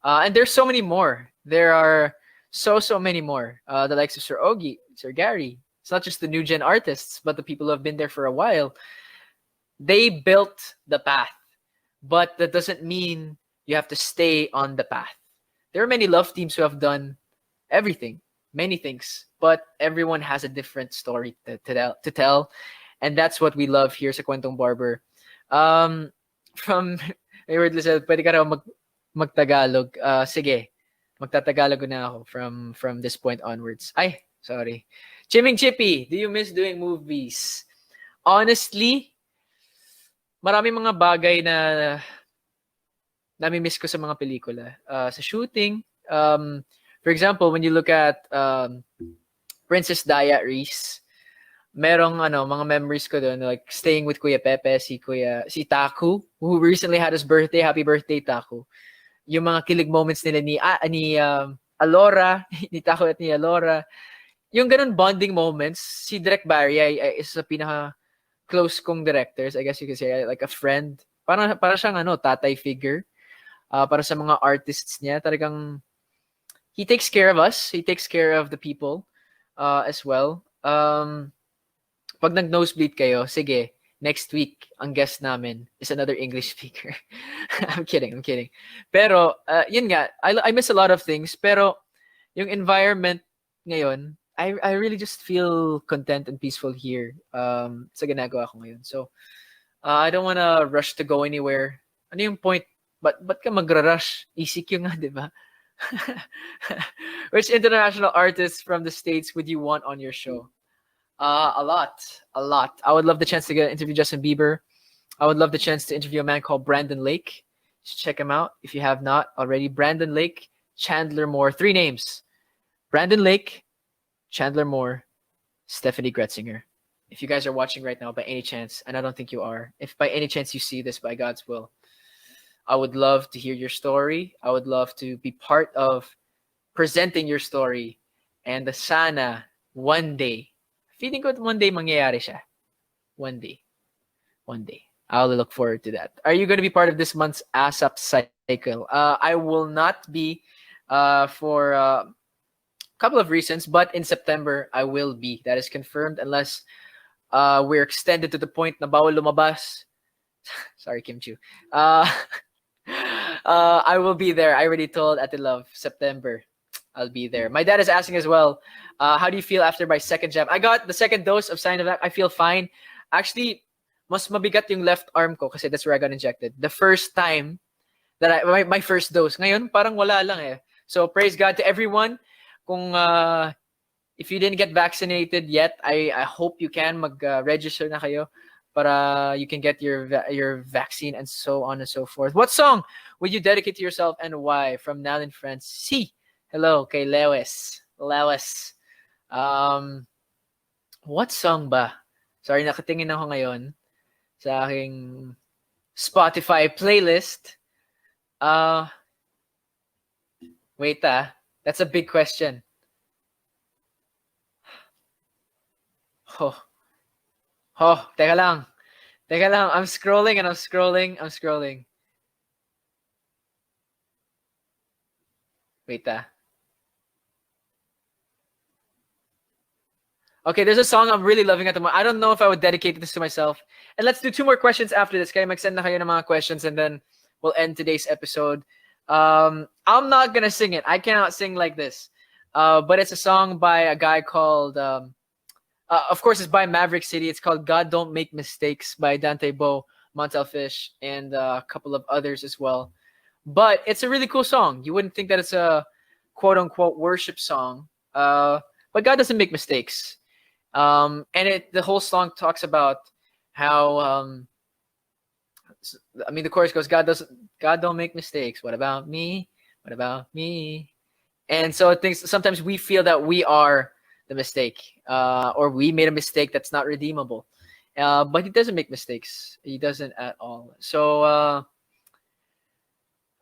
and there's so many more. There are so many more. The likes of Sir Ogie, Sir Gary. It's not just the new gen artists, but the people who have been there for a while. They built the path, but that doesn't mean you have to stay on the path. There are many love teams who have done everything, many things, but everyone has a different story to tell, and that's what we love here sa Kwentong Barber. From Reid said, pwede ka raw magtagalog. Sige, magtatagalog na ako from this point onwards. Ay, sorry. Chiming Chippy, do you miss doing movies? Honestly, marami mga bagay na nami-miss ko sa mga pelikula. Sa shooting, for example, when you look at Princess Diaries, merong mga memories ko doon, like staying with Kuya Pepe, si Taku, who recently had his birthday. Happy birthday, Taku. yung mga kilig moments nila ni Alora, ni Taco at ni Alora. Yung ganun bonding moments, si Direk Barry ay isa sa pinaka close kong directors. I guess you could say like a friend. Para siyang tatay figure. Para sa mga artists niya, talagang he takes care of us. He takes care of the people as well. Pag nag-nosebleed kayo, sige, next week, ang guest namin is another English speaker. I'm kidding. Pero, yun nga, I miss a lot of things. Pero, yung environment ngayon, I really just feel content and peaceful here sa ginagawa ko ngayon. So, I don't wanna rush to go anywhere. Ano yung point? Ba't ka magra-rush? ECQ nga, di ba? Which international artists from the States would you want on your show? A lot. I would love the chance to interview Justin Bieber. I would love the chance to interview a man called Brandon Lake. Just check him out if you have not already. Brandon Lake, Chandler Moore. 3 names. Brandon Lake, Chandler Moore, Stephanie Gretzinger. If you guys are watching right now by any chance, and I don't think you are, if by any chance you see this by God's will, I would love to hear your story. I would love to be part of presenting your story. And sana, one day, feeling ko one day mangyayari siya. One day. I'll look forward to that. Are you going to be part of this month's ASAP cycle? I will not be for a couple of reasons, but in September, I will be. That is confirmed unless we're extended to the point na bawal lumabas. Sorry, Kim Chu. I will be there. I already told Ate Love, September. I'll be there. My dad is asking as well, how do you feel after my second jab? I got the second dose of Sinovac. I feel fine. Actually, mas mabigat yung left arm ko kasi that's where I got injected. The first time that my first dose. Ngayon, parang wala lang eh. So praise God to everyone. Kung if you didn't get vaccinated yet, I hope you can mag-register na kayo para you can get your vaccine and so on and so forth. What song would you dedicate to yourself and why? From Nalin Friends. C. Hello kay Lewis. What song ba? Sorry, nakatingin ako ngayon sa aking Spotify playlist. Wait that's a big question. Teka lang. I'm scrolling. Wait Okay, there's a song I'm really loving at the moment. I don't know if I would dedicate this to myself. And let's do 2 more questions after this. Kaya mag-send na kayo ng mga questions and then we'll end today's episode. I'm not gonna sing it. I cannot sing like this. But it's a song by a guy called, of course, it's by Maverick City. It's called God Don't Make Mistakes by Dante Bo, Montel Fish, and a couple of others as well. But it's a really cool song. You wouldn't think that it's a quote-unquote worship song. But God doesn't make mistakes. And the whole song talks about how, the chorus goes, God don't make mistakes. What about me? And so sometimes we feel that we are the mistake, or we made a mistake that's not redeemable. But he doesn't make mistakes. He doesn't at all. So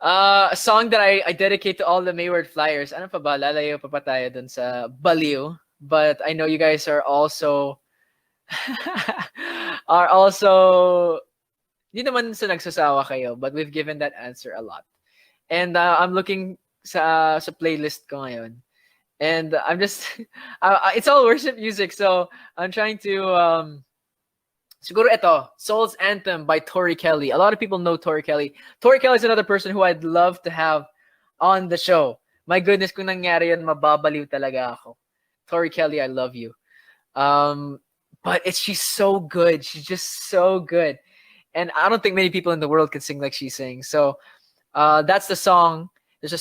a song that I dedicate to all the Mayward Flyers. Ano pa ba? Lalayo pa tayo dun sa Baliw. But I know you guys are also hindi naman sa nagsasawa kayo, but we've given that answer a lot. And I'm looking sa playlist ko ngayon. And I'm just it's all worship music, so I'm trying to siguro ito, Soul's Anthem by Tori Kelly. A lot of people know Tori Kelly. Tori Kelly is another person who I'd love to have on the show. My goodness, kung nangyari yun, mababaliw talaga ako. Tori Kelly, I love you. But she's so good. She's just so good. And I don't think many people in the world can sing like she sings. So that's the song. There's a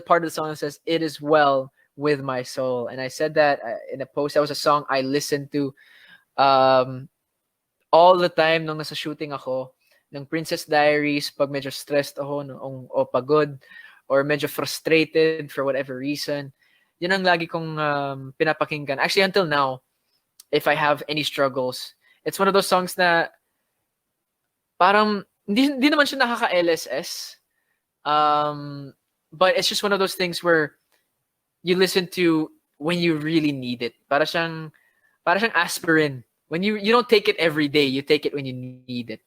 part of the song that says, "It is well with my soul." And I said that in a post. That was a song I listened to all the time nung nasa shooting ako ng Princess Diaries, pag medyo stressed ako o pagod or medyo frustrated for whatever reason. Yun ang lagi kong pinapakinggan. Actually, until now, if I have any struggles, it's one of those songs na parang hindi naman siya nakaka-LSS, But it's just one of those things where you listen to when you really need it. Para siyang aspirin. When you don't take it every day, you take it when you need it.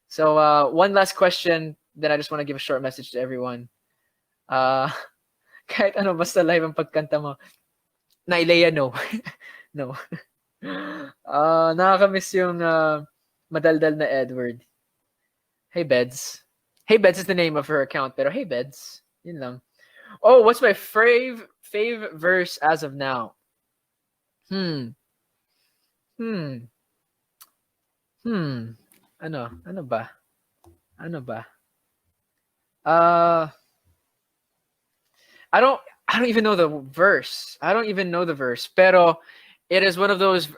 So one last question that I just want to give a short message to everyone. Kahit ano, basta live ang pagkanta mo. Nailea, no. No. Nakakamiss yung madaldal na Edward. Hey, Beds. Hey, Beds is the name of her account, pero hey, Beds. Yun lang. Oh, what's my fave verse as of now? Ano ba? I don't even know the verse. Pero it is one of those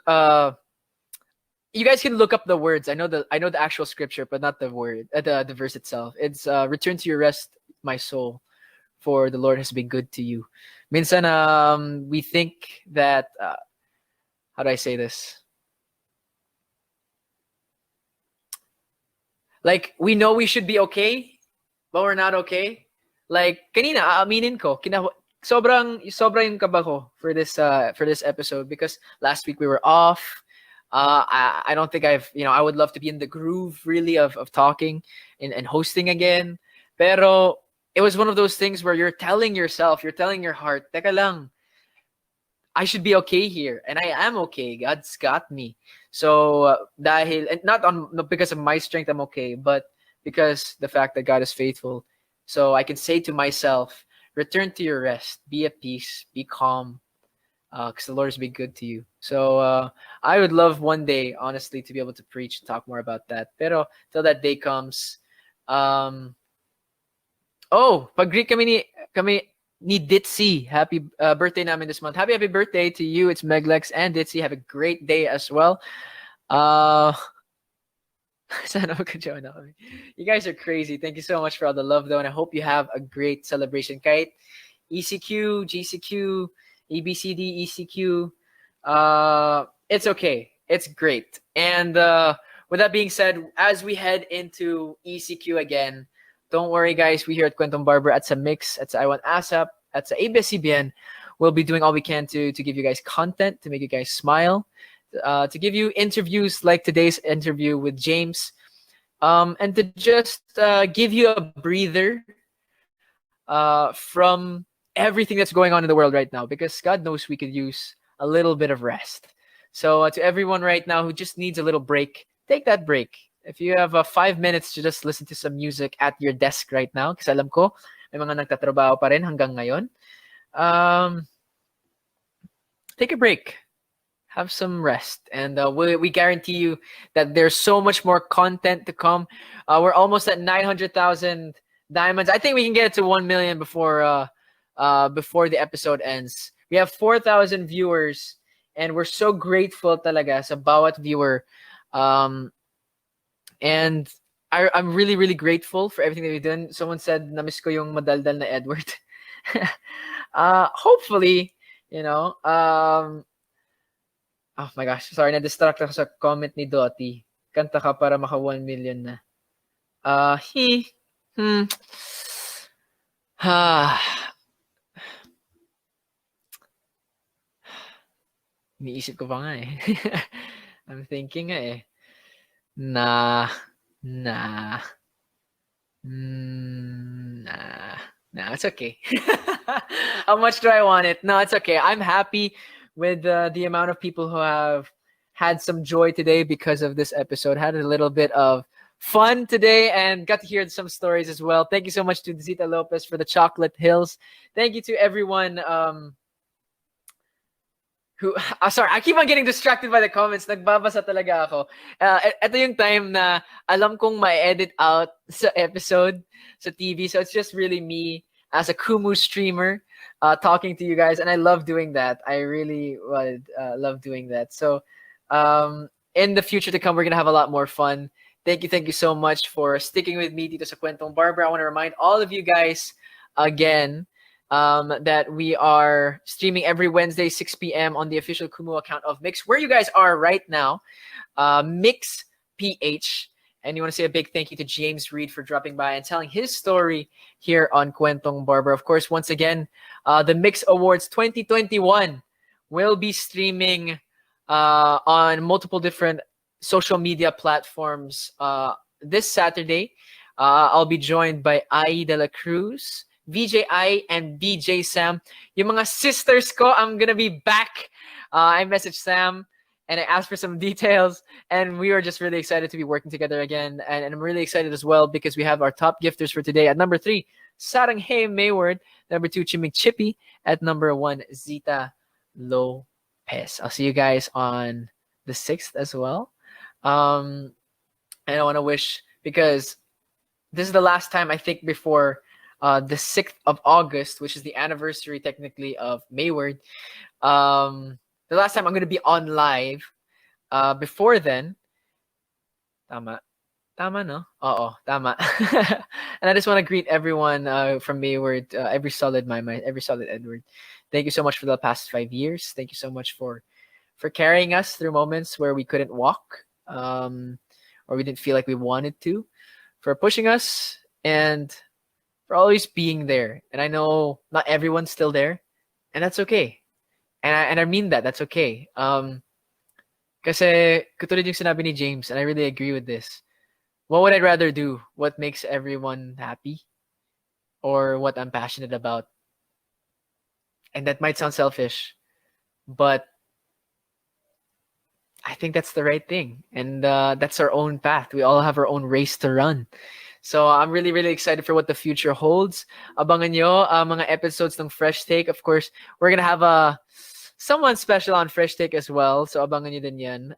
you guys can look up the words. I know the actual scripture, but not the word, the verse itself. It's return to your rest, my soul, for the Lord has been good to you. Minsan we think that how do I say this? Like we know we should be okay, but we're not okay. Like kanina aaminin ko, sobrang yung kaba ko for this episode because last week we were off. I don't think I would love to be in the groove really of talking and hosting again. Pero it was one of those things where you're telling your heart, teka lang, I should be okay here. And I am okay. God's got me. So dahil, and not because of my strength I'm okay, but because the fact that God is faithful. So I can say to myself, return to your rest, be at peace, be calm, because the Lord has been good to you. So I would love one day, honestly, to be able to preach and talk more about that. Pero till that day comes, pag-greet kami ni Ditzy. Happy birthday namin this month. Happy birthday to you. It's Meglex and Ditzy. Have a great day as well. You guys are crazy. Thank you so much for all the love, though, and I hope you have a great celebration. Kahit ECQ, GCQ, EBCD, ECQ, it's okay. It's great. And with that being said, as we head into ECQ again, don't worry, guys. We here at Kwentong Barber, at sa Mix, at sa I Want ASAP, at sa ABS-CBN, we'll be doing all we can to give you guys content, to make you guys smile, to give you interviews like today's interview with James, and to just give you a breather from everything that's going on in the world right now, because God knows we could use a little bit of rest. So to everyone right now who just needs a little break, take that break. If you have 5 minutes to just listen to some music at your desk right now, kasi alam ko, may mga nagtatrabaho pa rin hanggang ngayon, take a break. Have some rest. And we guarantee you that there's so much more content to come. We're almost at 900,000 diamonds. I think we can get to 1 million before the episode ends. We have 4,000 viewers, and we're so grateful talaga sa bawat viewer. And I'm really, really grateful for everything that we've done. Someone said, namiss ko yung madaldal na Edward. Hopefully, oh my gosh, sorry, na-distract ako sa comment ni Dottie. Kanta ka para maka 1 million na. Iniisip ko pa nga eh. I'm thinking nga eh. Nah, it's okay. How much do I want it? No, it's okay. I'm happy with the amount of people who have had some joy today because of this episode. Had a little bit of fun today and got to hear some stories as well. Thank you so much to Zita Lopez for the Chocolate Hills. Thank you to everyone sorry, I keep on getting distracted by the comments. Nagbabasa talaga ako. Ito yung time na alam kong ma-edit out sa episode sa TV. So it's just really me as a Kumu streamer talking to you guys. And I love doing that. I really would love doing that. So in the future to come, we're going to have a lot more fun. Thank you so much for sticking with me dito sa Kwentong Barber. I want to remind all of you guys again that we are streaming every Wednesday, 6 p.m. on the official Kumu account of Mix, where you guys are right now, Mix PH. And you want to say a big thank you to James Reid for dropping by and telling his story here on Kwentong Barber. Of course, once again, the Mix Awards 2021 will be streaming on multiple different social media platforms this Saturday. I'll be joined by Ai de la Cruz, VJ I, and BJ Sam. Yung mga sisters ko, I'm gonna be back. I messaged Sam and I asked for some details, and we were just really excited to be working together again. And I'm really excited as well because we have our top gifters for today. At number 3, Saranghae Mayward. Number 2, Chiming Chippy. At number 1, Zita Lopez. I'll see you guys on the 6th as well. And I want to wish, because this is the last time, I think, before the 6th of August, which is the anniversary technically of Mayward. The last time I'm going to be on live. Before then, tama no? Oo, tama. And I just want to greet everyone from Mayward, every solid Maymay, every solid Edward. Thank you so much for the past 5 years. Thank you so much for carrying us through moments where we couldn't walk, or we didn't feel like we wanted to, for pushing us, and for always being there. And I know not everyone's still there, and that's okay. And I mean that. That's okay. Kasi katulad yung sinabi ni James, and I really agree with this. What would I rather do? What makes everyone happy? Or what I'm passionate about? And that might sound selfish, but I think that's the right thing. And that's our own path. We all have our own race to run. So I'm really, really excited for what the future holds. Abangan nyo mga episodes ng Fresh Take. Of course, we're gonna have someone special on Fresh Take as well. So abangan nyo din yan.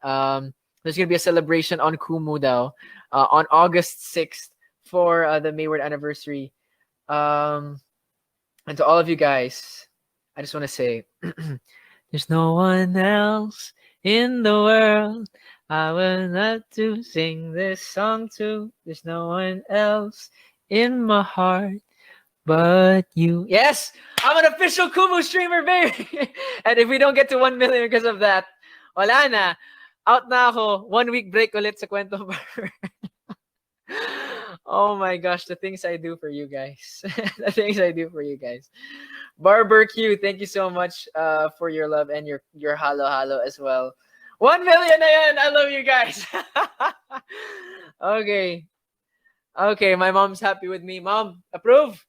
There's gonna be a celebration on Kumu daw on August 6th for the Mayward anniversary. And to all of you guys, I just want to say, there's no one else in the world I would love to sing this song to. There's no one else in my heart but you. Yes, I'm an official Kumu streamer, baby. And if we don't get to 1 million because of that, wala na. Out na ako. 1 week break ulit sa Kwentong Barber. Oh my gosh, the things I do for you guys. The things I do for you guys. Barber Q, thank you so much for your love and your halo as well. 1 million na yan! I love you guys. Okay, my mom's happy with me. Mom, approve?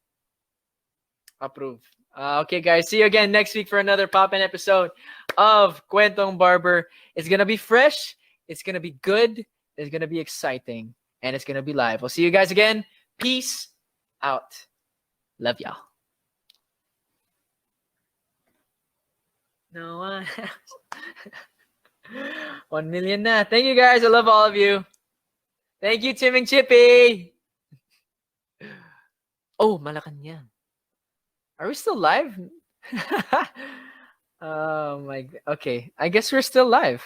Approve. Okay, guys, see you again next week for another pop-in episode of Kwentong Barber. It's gonna be fresh, it's gonna be good, it's gonna be exciting, and it's gonna be live. We'll see you guys again. Peace out. Love y'all. No one else. 1 million na. Thank you, guys. I love all of you. Thank you, Tim and Chippy. Oh, Malacanang. Are we still live? Oh my. Okay, I guess we're still live.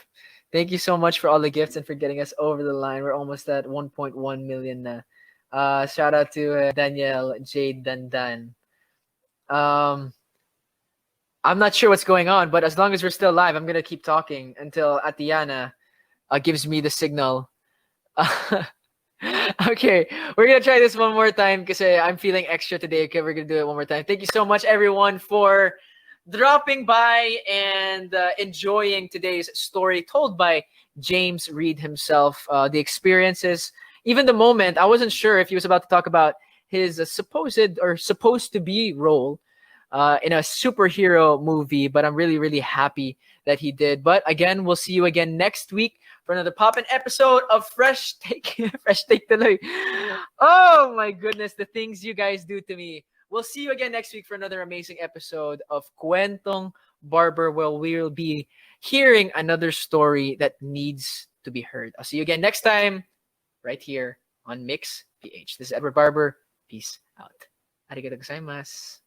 Thank you so much for all the gifts and for getting us over the line. We're almost at 1.1 million na. Shout out to Danielle Jade Dandan. I'm not sure what's going on, but as long as we're still live, I'm gonna keep talking until Atiana gives me the signal. Okay, we're gonna try this one more time because I'm feeling extra today. Okay, we're gonna do it one more time. Thank you so much, everyone, for dropping by and enjoying today's story told by James Reid himself. The experiences, even the moment, I wasn't sure if he was about to talk about his supposed to be role in a superhero movie, but I'm really, really happy that he did. But again, we'll see you again next week for another pop-in episode of Fresh Take. Fresh Take tuloy. Oh my goodness, the things you guys do to me. We'll see you again next week for another amazing episode of Kwentong Barber, where we'll be hearing another story that needs to be heard. I'll see you again next time, right here on Mix PH. This is Edward Barber. Peace out. Arigatou gozaimasu.